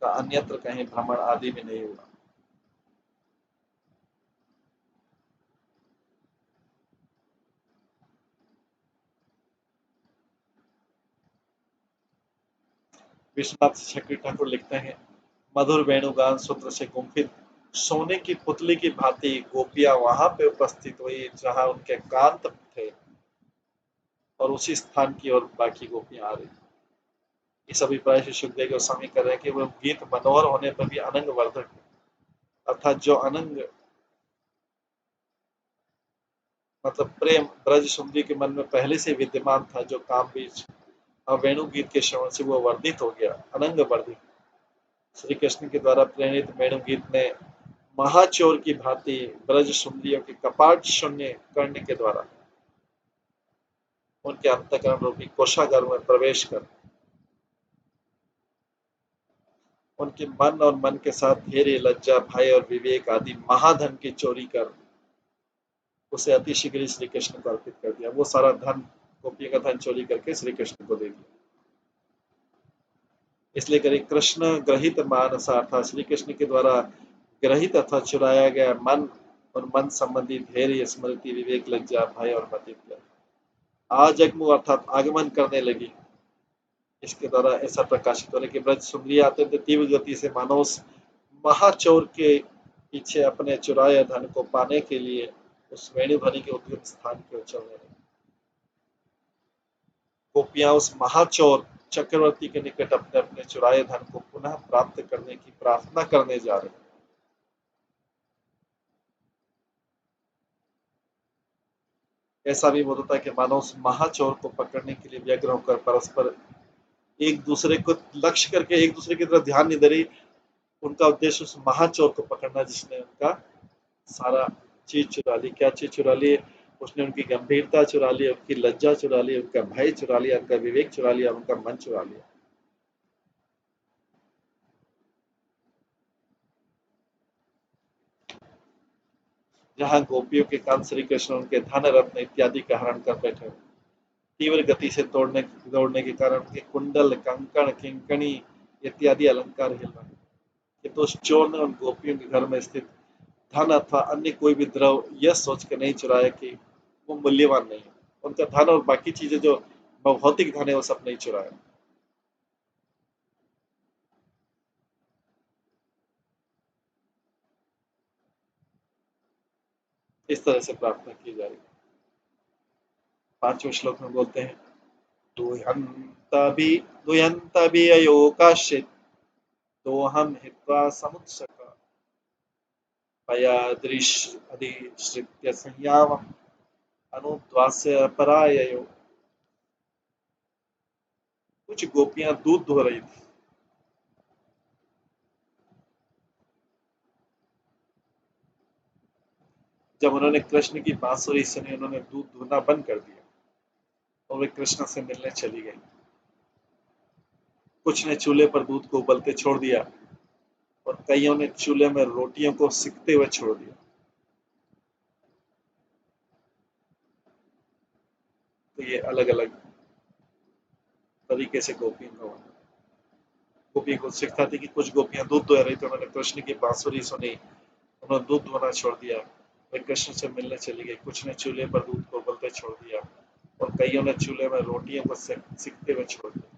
का अन्यत्र कहीं भ्रमण आदि में नहीं हुआ। विश्वनाथ चक्री ठाकुर लिखते हैं, मधुर वेणुगान सूत्र से गुंफित सोने की पुतली की भांति गोपियां वहां पे उपस्थित हुई जहां उनके कांत थे, और उसी स्थान की ओर बाकी गोपियां आ रही। इस अभिप्राय से सुखदेव गोस्वामी कर रहे हैं कि वह गीत मनोहर होने पर भी अनंग वर्धक है, अर्थात जो अनंग मतलब प्रेम ब्रज सुंदरी के मन में पहले से विद्यमान था, जो काम बीज और वेणु गीत के श्रवण से वो वर्धित हो गया, अनंग वर्धित। श्री कृष्ण के द्वारा प्रेरित वेणु गीत ने महाचोर की भांति ब्रज सुंदरियों के कपाट शून्य करने के द्वारा उनके अंतःकरण रूपी कोषागार में प्रवेश कर उनके मन और मन के साथ धैर्य, लज्जा, भय और विवेक आदि महाधन की चोरी कर उसे अति शीघ्र श्री कृष्ण को अर्पित कर दिया। वो सारा धन, गोपियों का धन चोरी करके श्री कृष्ण को दे दिया। इसलिए करें कृष्ण ग्रहित मानस, अर्थात श्री कृष्ण के द्वारा ग्रहित अथवा चुराया गया मन और मन संबंधी धैर्य, स्मृति, विवेक, लज्जा, भय और मति आजगमु अर्थात आगमन करने लगी। इसके द्वारा ऐसा प्रकाशित हो रहा है कि ब्रज सुंदरी अत्यंत तीव्र गति से मानो उस महाचोर के पीछे अपने चुराए धन को पाने के लिए उस वेणुध्वनि के उद्गम स्थान की ओर चलने लगी। गोपियां उस महाचोर चक्रवर्ती के निकट अपने अपने चुराए धन को पुनः प्राप्त करने की प्रार्थना करने जा रहे हैं। ऐसा भी बोध होता है कि मानो उस महाचोर को पकड़ने के लिए व्यग्र होकर परस्पर एक दूसरे को लक्ष्य करके एक दूसरे की तरफ ध्यान नहीं दे रही। उनका उद्देश्य उस महाचोर को पकड़ना जिसने उनका सारा चीज चुरा ली। क्या चीज चुरा ली? उसने उनकी गंभीरता चुरा ली, उनकी लज्जा चुरा ली, उनका भय चुरा लिया, उनका विवेक चुरा लिया, उनका मन चुरा लिया। जहां गोपियों के कान श्री कृष्ण उनके धन रत्न इत्यादि का हरण कर बैठे, तीव्र गति से दौड़ने के कारण उनके कुंडल, कंकण, किंकणी इत्यादि अलंकार हिल रहे। कि तो उस चोर ने उन गोपियों के घर में स्थित धन अथवा अन्य कोई भी द्रव यह सोच के नहीं चुराया कि वो मूल्यवान नहीं है। उनका धन और बाकी चीजें जो भौतिक धन है वो सब नहीं चुराया। इस तरह से प्रार्थना की जा रही है। 5वें श्लोक में बोलते हैं, दुह्यंतभि अयोकाश्चित् दोहम हित्वा समुत्सका पया अधिश्रित्य संयामम् अनुद्वास्य पराययो। कुछ गोपियां दूध धो रही थी। जब उन्होंने कृष्ण की बांसुरी सुनी, उन्होंने दूध धोना बंद कर दिया और वे कृष्ण से मिलने चली गई। कुछ ने चूल्हे पर दूध को उबलते छोड़ दिया और कईयों ने चूल्हे में रोटियों को सिकते हुए छोड़ दिया। तो ये अलग अलग तरीके से गोपियों का वर्णन। गोपी को सिखता थी कि कुछ गोपियां दूध दो रही थी, उन्होंने कृष्ण की बांसुरी सुनी, उन्होंने दूध धोना छोड़ दिया, वे कृष्ण से मिलने चली गई। कुछ ने चूल्हे पर दूध को उबलते छोड़ दिया और कईयों ने चूल्हे में रोटियों को सिकते हुए छोड़ दिया।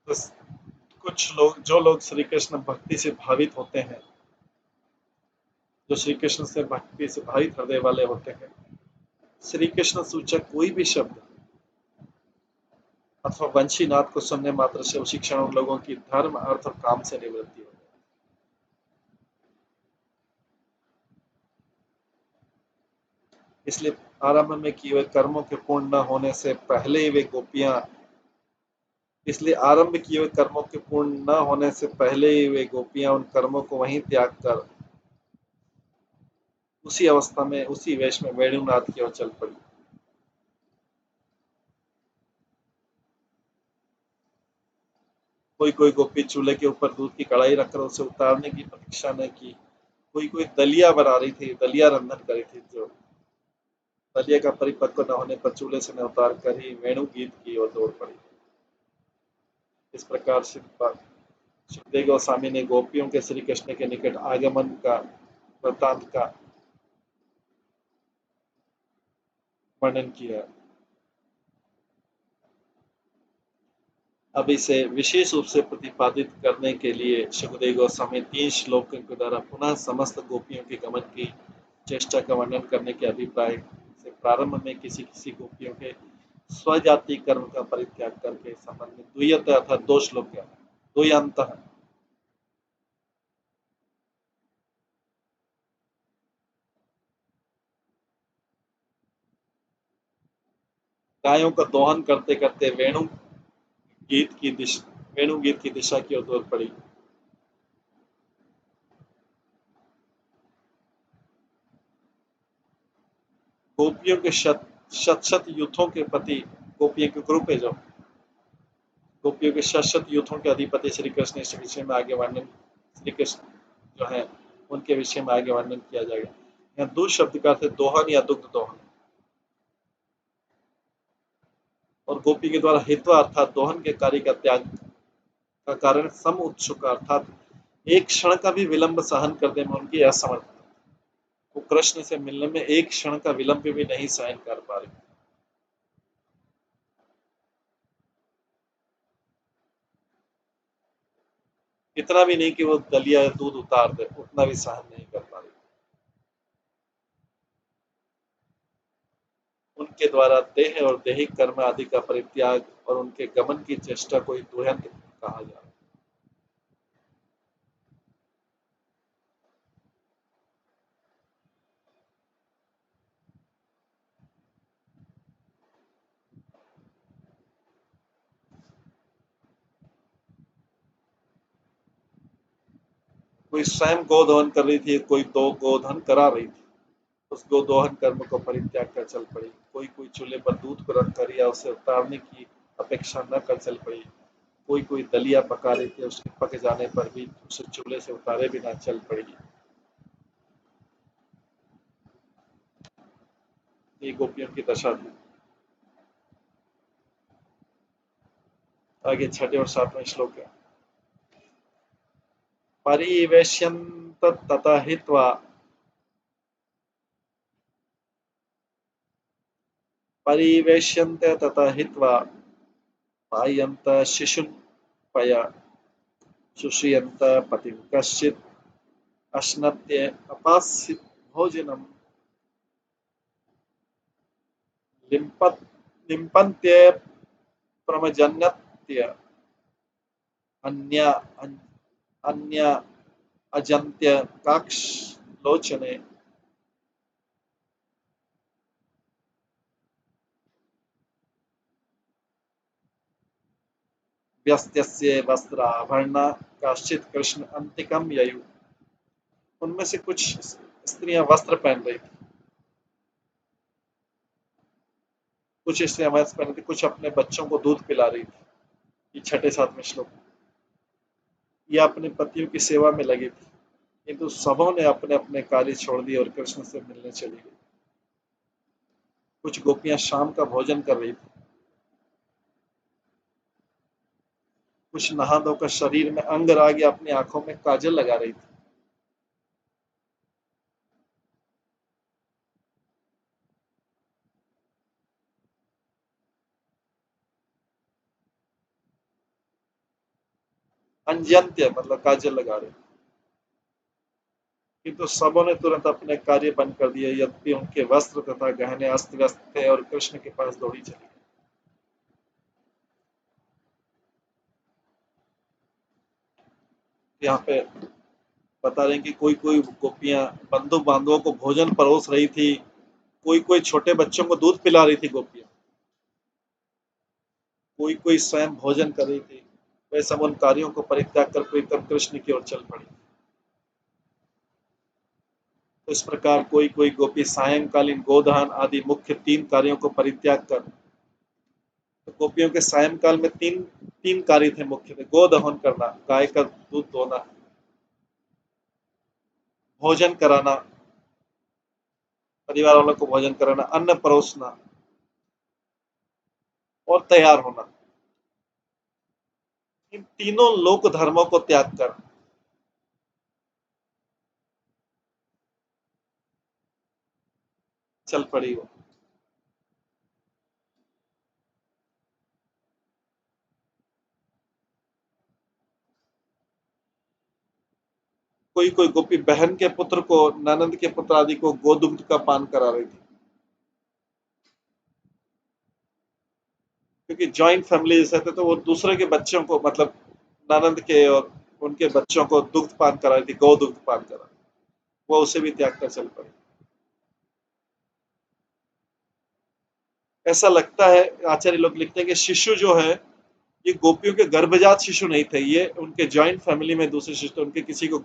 तो कुछ लोग, जो लोग श्री कृष्ण भक्ति से भावित होते हैं, जो श्री कृष्ण से भक्ति से भावित हृदय वाले होते हैं, श्री कृष्ण सूचक कोई भी शब्द अथवा वंशीनाद को सुनने मात्र से उसी क्षण उन लोगों की धर्म, अर्थ और काम से निवृत्ति हो जाती। इसलिए आरंभ में किए हुए कर्मों के पूर्ण न होने से पहले ही वे गोपियां इसलिए आरंभ किए हुए कर्मों के पूर्ण न होने से पहले ही वे गोपियां उन कर्मों को वहीं त्याग कर उसी अवस्था में, उसी वेश में वेणुनाद की ओर चल पड़ी। कोई कोई गोपी चूल्हे के ऊपर दूध की कढ़ाई रखकर उसे उतारने की प्रतीक्षा न की, कोई कोई दलिया बना रही थी, दलिया रंधन कर रही थी, जो दलिया का परिपक्व न होने पर चूल्हे से न उतार कर ही वेणु गीत की ओर दौड़ पड़ी। इस प्रकार से सुखदेव गोस्वामी ने गोपियों के श्री कृष्ण के निकट आगमन का वृत्तांत का वर्णन किया। अब इसे विशेष रूप से प्रतिपादित करने के लिए सुखदेव गोस्वामी 3 श्लोकों के द्वारा पुनः समस्त गोपियों के गमन की चेष्टा का वर्णन करने के अभिप्राय से प्रारंभ में किसी किसी गोपियों के स्वजाति कर्म का परित्याग करके संबंध में द्वयत अर्थात 2 श्लोक है, द्वयंत है। गायों का दोहन करते करते वेणु गीत की दिशा की ओर दौड़ पड़ी। गोपियों के शत शत युद्धों के पति, गोपियों के ग्रुप है जो गोपियों के शत युद्धों के अधिपति श्री कृष्ण इस विषय में आगे वर्णन, श्री कृष्ण जो है उनके विषय में आगे वर्णन किया जाएगा। यहाँ दो शब्द का अर्थ दोहन या दुग्ध दोहन, और गोपी के द्वारा हित्वा अर्थात दोहन के कार्य का त्याग का कारण सम उत्सुक अर्थात एक क्षण का भी विलंब सहन करने में उनकी असमर्थता, वो कृष्ण से मिलने में एक क्षण का विलंब भी नहीं सहन कर पा रही। इतना भी नहीं कि वो दलिया दूध उतार दे, उतना भी सहन नहीं कर पा रही। उनके द्वारा देह और दैहिक कर्म आदि का परित्याग और उनके गमन की चेष्टा को दुहंत कहा जाए। कोई स्वयं गोदोहन कर रही थी, कोई दो गोधन करा रही थी, उस गोदोहन कर्म को परित्याग कर चल पड़ी। कोई कोई चूल्हे पर दूध को रख कर या उसे उतारने की अपेक्षा न कर चल पड़ी। कोई कोई दलिया पका रही थी, उसके पक जाने पर भी उसे चूल्हे से उतारे बिना चल पड़ी। ये गोपियों की दशा थी। आगे 6 और 7वें श्लोक है। परिवेश्यन्त तथा हित्वा परिवेश्यन्ते तथा हित्वा पायन्त शिशुन् पया शुष्यन्त पतिं कश्चित् अश्नत्य अपास्य भोजनम् लिम्पन्त्य प्रमजन्यत्य अन्या अन्या अजन्त्य काक्ष लोचने व्यस्त्यस्य वस्त्राभरणा काश्चित् कृष्ण अंतिकम ययु। उनमें से कुछ स्त्रियां वस्त्र पहन रही थी, कुछ स्त्रियां वस्त्र पहन रही थी, कुछ अपने बच्चों को दूध पिला रही थी। ये 6-7वें श्लोक। ये अपने पतियों की सेवा में लगी थी, किंतु सबों ने अपने अपने कार्य छोड़ दिए और कृष्ण से मिलने चली गई। कुछ गोपियां शाम का भोजन कर रही थी, कुछ नहा धोकर शरीर में अंग राग अपनी आंखों में काजल लगा रही थी। अंजंत्य मतलब काजल लगा रही थी। किंतु सबों ने तुरंत अपने कार्य बंद कर दिए, यद्यपि उनके वस्त्र तथा गहने अस्त व्यस्त थे और कृष्ण के पास दौड़ी चली। यहाँ पे बता रहे हैं कि कोई कोई गोपियां बंधु बांधवों को भोजन परोस रही थी, कोई कोई छोटे बच्चों को दूध पिला रही थी गोपियां, कोई कोई स्वयं भोजन कर रही थी। वे सब उन कार्यों को परित्याग कर प्रीतम कृष्ण की ओर चल पड़ी। तो इस प्रकार कोई कोई गोपी सायंकालीन गोदान आदि मुख्य 3 कार्यों को परित्याग कर, तो गोपियों के सायंकाल में तीन कार्य थे मुख्य थे। गोदहन करना, गाय का दूध दोहना, भोजन कराना, परिवार वालों को भोजन कराना, अन्न परोसना और तैयार होना। इन तीनों लोक धर्मों को त्याग कर चल पड़ी वो। कोई कोई गोपी बहन के पुत्र को, ननंद के पुत्र आदि को गोदुग्ध का पान करा रही थी, क्योंकि जॉइंट फैमिली जैसे थे तो वो दूसरे के बच्चों को, मतलब ननंद के और उनके बच्चों को दुग्ध पान करा रही थी, गोदुग्ध पान करा, वो उसे भी त्याग कर चल पड़ी। ऐसा लगता है, आचार्य लोग लिखते हैं कि शिशु जो है ये गोपियों के गर्भजात शिशु नहीं थे, ये उनके जॉइंट फैमिली में दूसरे शिशु थे। उनके किसी को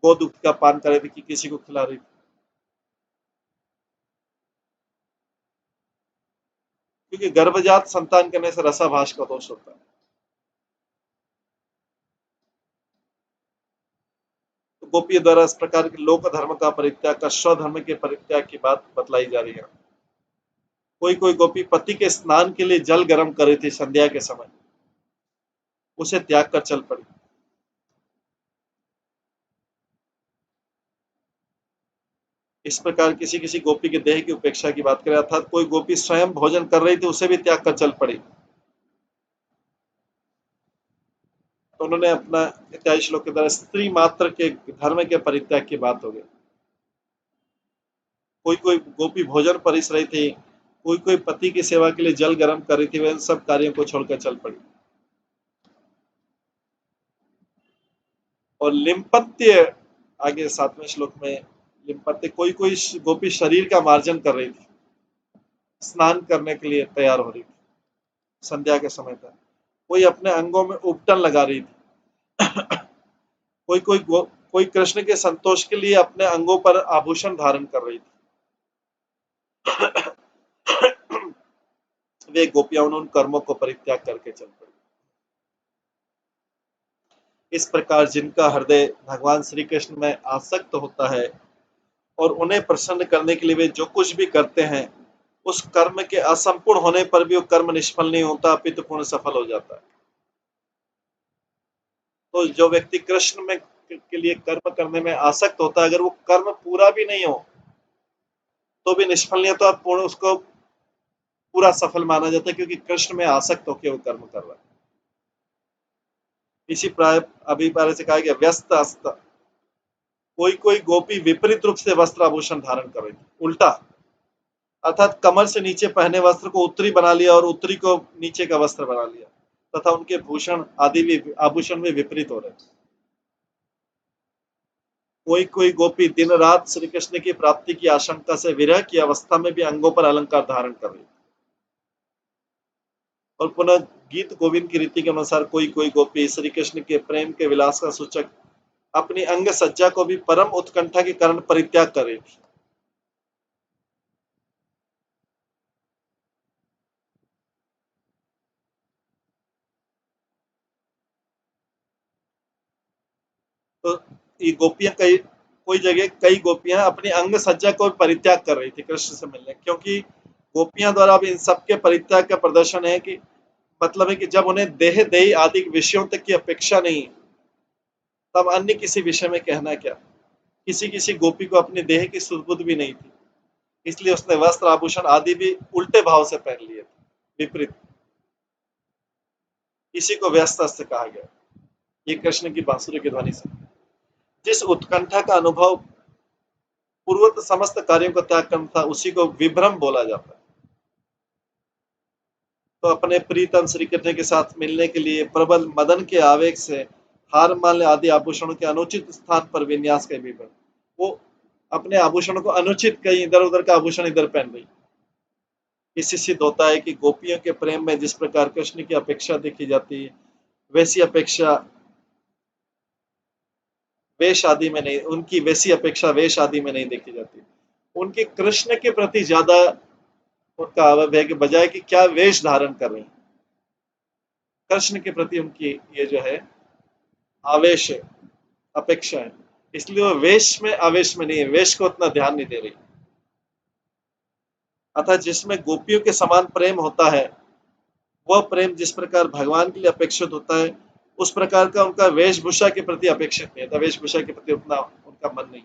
गोदुग्ध का पान कर रही थी, कि किसी को खिला रही थी, क्योंकि गर्भजात संतान करने से रसाभास का दोष होता है। तो गोपियों द्वारा इस प्रकार के लोक धर्म का परित्याग का स्वधर्म के परित्याग की बात बतलाई जा रही है। कोई कोई गोपी पति के स्नान के लिए जल गर्म कर रही थी संध्या के समय, उसे त्याग कर चल पड़ी। इस प्रकार किसी किसी गोपी के देह की उपेक्षा की बात करें, अर्थात कोई गोपी स्वयं भोजन कर रही थी, उसे भी त्याग कर चल पड़ी। तो उन्होंने अपना इत्यादि श्लोक के द्वारा स्त्री मात्र के धर्म के परित्याग की बात हो गई। कोई कोई गोपी भोजन परिस रही थी, कोई कोई पति की सेवा के लिए जल गर्म कर रही थी, वह इन सब कार्यों को छोड़कर चल पड़ी। और लिम्पत्य, आगे 7वें श्लोक में लिम्पत्य, कोई कोई गोपी शरीर का मार्जन कर रही थी, स्नान करने के लिए तैयार हो रही थी संध्या के समय तक। कोई अपने अंगों में उपटन लगा रही थी, कोई कृष्ण के संतोष के लिए अपने अंगों पर आभूषण धारण कर रही थी। वे गोपियां उन कर्मों को परित्याग करके चल पड़ी। इस प्रकार जिनका हृदय भगवान श्री कृष्ण में आसक्त होता है और उन्हें प्रसन्न करने के लिए वे जो कुछ भी करते हैं, उस कर्म के असंपूर्ण होने पर भी वो कर्म निष्फल नहीं होता, अपितु पूर्ण सफल हो जाता है। तो जो व्यक्ति कृष्ण में के लिए कर्म करने में आसक्त होता है, अगर वो कर्म पूरा भी नहीं हो तो भी निष्फल नहीं होता, पूर्ण उसको पूरा सफल माना जाता है, क्योंकि कृष्ण में आसक्त होकर वो कर्म कर रहा है। इसी प्राय अभिप्राय से कहा गया व्यस्त अस्त, कोई कोई गोपी विपरीत रूप से वस्त्र आभूषण धारण कर रही थी, उल्टा, अर्थात कमर से नीचे पहने वस्त्र को उत्तरी बना लिया और उत्तरी को नीचे का वस्त्र बना लिया, तथा उनके भूषण आदि भी आभूषण में विपरीत हो रहे। कोई कोई गोपी दिन रात श्री कृष्ण की प्राप्ति की आशंका से विरह की अवस्था में भी अंगों पर अलंकार धारण कर रही। और पुनः गीत गोविंद की रीति के अनुसार कोई कोई गोपी श्री कृष्ण के प्रेम के विलास का सूचक अपनी अंग सज्जा को भी परम उत्कंठा के कारण परित्याग कर रही थी। तो ये गोपियां कोई जगह कई गोपियां अपनी अंग सज्जा को परित्याग कर रही थी कृष्ण से मिलने, क्योंकि गोपियां द्वारा अब इन सबके परित्याग का प्रदर्शन है कि मतलब है कि जब उन्हें देह देही आदि विषयों तक की अपेक्षा नहीं, तब अन्य किसी विषय में कहना क्या। किसी किसी गोपी को अपने देह की सुध भी नहीं थी, इसलिए उसने वस्त्र आभूषण आदि भी उल्टे भाव से पहन लिए थे, विपरीत। इसी को व्यस्त कहा गया। ये कृष्ण की बांसुरी की ध्वनि से। जिस उत्कंठा का अनुभव पूर्वत समस्त कार्यों का त्याग करना था, उसी को विभ्रम बोला जाता है। तो अपने प्रीतम श्री कृष्ण के साथ मिलने के लिए प्रबल मदन के आवेग से हार माल्य आदि आभूषणों के अनुचित स्थान पर विन्यास का विवरण, वो अपने आभूषणों को अनुचित, कहीं इधर उधर का आभूषण इधर पहन रही। इससे सिद्ध होता है कि गोपियों के प्रेम में जिस प्रकार कृष्ण की अपेक्षा देखी जाती है, वैसी अपेक्षा वेश आदि में नहीं, उनकी वैसी अपेक्षा वेश आदि में नहीं देखी जाती। उनकी कृष्ण के प्रति ज्यादा उनका आवेग है कि बजाय कि क्या वेश धारण कर रही, कृष्ण के प्रति उनकी ये जो है आवेश है, अपेक्षा है। इसलिए वो वेश में आवेश में नहीं है, वेश को उतना ध्यान नहीं दे रही। अतः जिसमें गोपियों के समान प्रेम होता है, वह प्रेम जिस प्रकार भगवान के लिए अपेक्षित होता है, उस प्रकार का उनका वेशभूषा के प्रति अपेक्षित नहीं था, वेशभूषा के प्रति उतना उनका मन नहीं।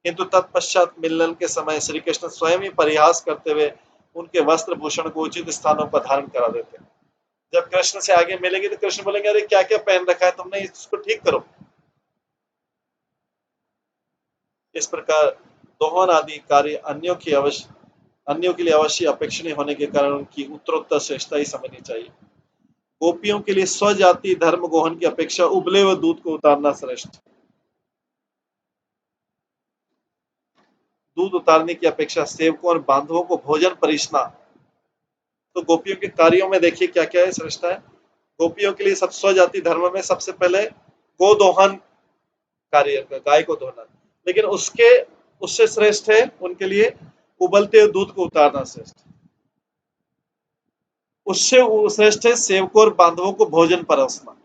किंतु तत्पश्चात मिलन के समय श्री कृष्ण स्वयं ही परिहास करते हुए उनके वस्त्र भूषण को उचित स्थानों पर धारण करा देते हैं। जब कृष्ण से आगे मिलेंगे तो कृष्ण बोलेंगे, अरे क्या क्या पहन रखा है तुमने, इसको ठीक करो। इस प्रकार दोहन आदि कार्य अन्यों के लिए अवश्य अपेक्षणीय होने के कारण उनकी उत्तरोत्तर श्रेष्ठता ही समझनी चाहिए। गोपियों के लिए स्वजाति धर्म गोहन की अपेक्षा उबले हुए दूध को उतारना श्रेष्ठ। दूध उतारने की अपेक्षा सेवकों और बांधवों को भोजन परिसना। तो गोपियों के कार्यों में देखिए क्या क्या है, श्रेष्ठता है। गोपियों के लिए सब स्वजाति धर्म में सबसे पहले गोदोहन कार्य, गाय को धोना, लेकिन उससे श्रेष्ठ है उनके लिए उबलते हुए दूध को उतारना श्रेष्ठ। उससे श्रेष्ठ है सेवकों और बांधवों को भोजन परोसना।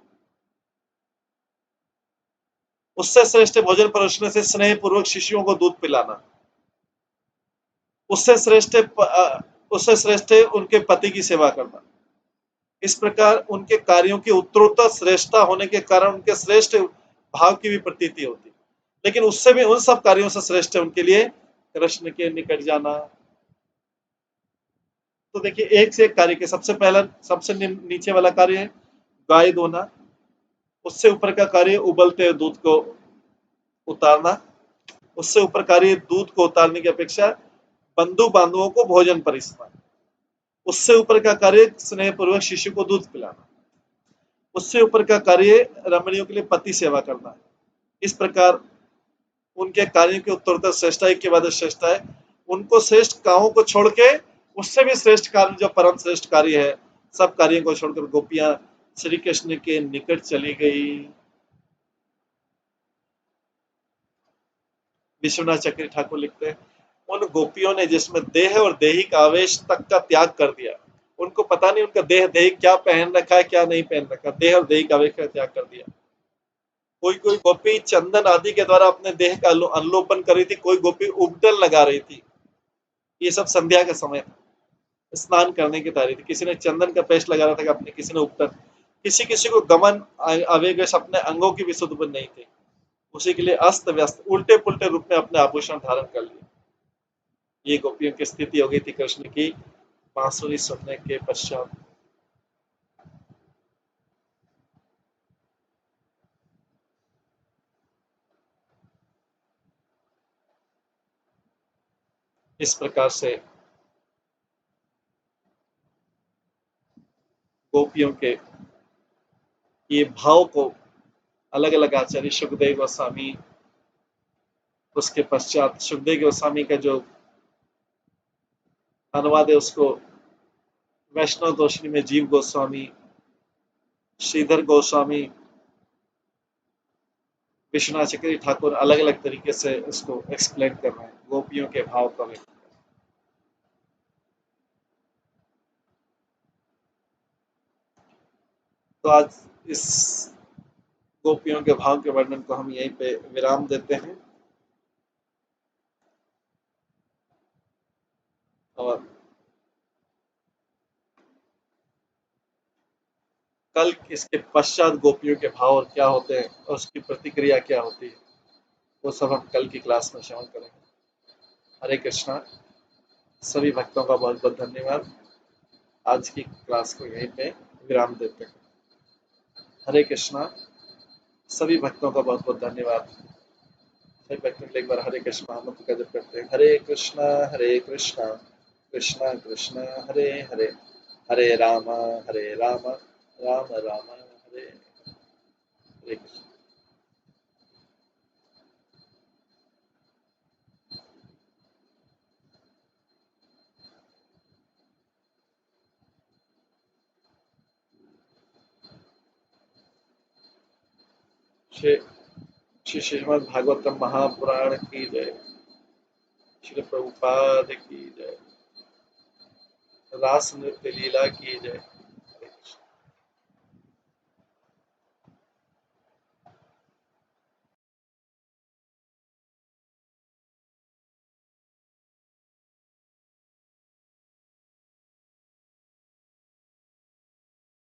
उससे श्रेष्ठ भोजन परोसने से स्नेह पूर्वक शिष्यों को दूध पिलाना। उससे श्रेष्ठ है उनके पति की सेवा करना। इस प्रकार उनके कार्यों की उत्तरोत्तर श्रेष्ठता होने के कारण उनके श्रेष्ठ भाव की भी प्रतीति होती, लेकिन उससे भी उन सब कार्यों से श्रेष्ठ है उनके लिए कृष्ण के निकट जाना। तो देखिए एक से एक कार्य के सबसे पहला सबसे नीचे वाला कार्य है गाय धोना, उससे ऊपर का कार्य उबलते हुए दूध को उतारना, उससे ऊपर कार्य दूध को उतारने की अपेक्षा बंधु बांधवों को भोजन परिसना, उससे ऊपर का कार्य स्नेह पूर्वक शिशु को दूध पिलाना, उससे ऊपर का कार्य रमणियों के लिए पति सेवा करना। इस प्रकार उनके कार्यों के उत्तरोत्तर श्रेष्ठता एक के बाद श्रेष्ठता है। उनको श्रेष्ठ कामों को छोड़ के उससे भी श्रेष्ठ कार्य जो परम श्रेष्ठ कार्य है, सब कार्यों को छोड़कर गोपियां श्री कृष्ण के निकट चली गई। विश्वनाथ चक्री ठाकुर लिखते हैं, उन गोपियों ने जिसमें देह और देहिक आवेश तक का त्याग कर दिया, उनको पता नहीं उनका देह देहिक क्या पहन रखा है क्या नहीं पहन रखा, देह और देहिक आवेश का त्याग कर दिया। कोई कोई गोपी चंदन आदि के द्वारा अपने देह का अवलोकन कर रही थी, कोई गोपी उबटन लगा रही थी। ये सब संध्या का समय था, स्नान करने की तैयारी थी। किसी ने चंदन का पेस्ट लगा रहा था, अपने किसी ने उपटन, किसी किसी को गमन आवेग अपने अंगों की भी शुद्ध नहीं थी, उसी के लिए अस्त व्यस्त उल्टे पुल्टे रूप में अपने आभूषण धारण कर लिए। ये गोपियों की स्थिति हो गई थी कृष्ण की बांसुरी सुनने के पश्चात। इस प्रकार से गोपियों के ये भाव को अलग अलग आचार्य सुखदेव गोस्वामी, उसके पश्चात सुखदेव गोस्वामी का जो अनुवाद है उसको वैष्णव दोषणी में जीव गोस्वामी, श्रीधर गोस्वामी, विश्वनाथ चक्री ठाकुर अलग अलग तरीके से इसको एक्सप्लेन कर रहे हैं गोपियों के भाव का भी। तो आज इस गोपियों के भाव के वर्णन को हम यहीं पे विराम देते हैं और कल इसके पश्चात गोपियों के भाव क्या होते हैं और उसकी प्रतिक्रिया क्या होती है, वो सब हम कल की क्लास में श्रवण करेंगे। हरे कृष्णा। सभी भक्तों का बहुत बहुत धन्यवाद। आज की क्लास को यहीं पे विराम देते हैं। हरे कृष्णा। सभी भक्तों का बहुत बहुत धन्यवाद। सभी भक्तों के लिए एक बार हरे कृष्ण महामंत्र का जप करते हैं। हरे कृष्णा कृष्णा कृष्णा हरे हरे, हरे राम राम राम हरे हरे कृष्ण। श्री श्री श्रीमद् भागवतम महापुराण की जय। श्री प्रभुपाद की जय। रास नृत्य लीला की जय।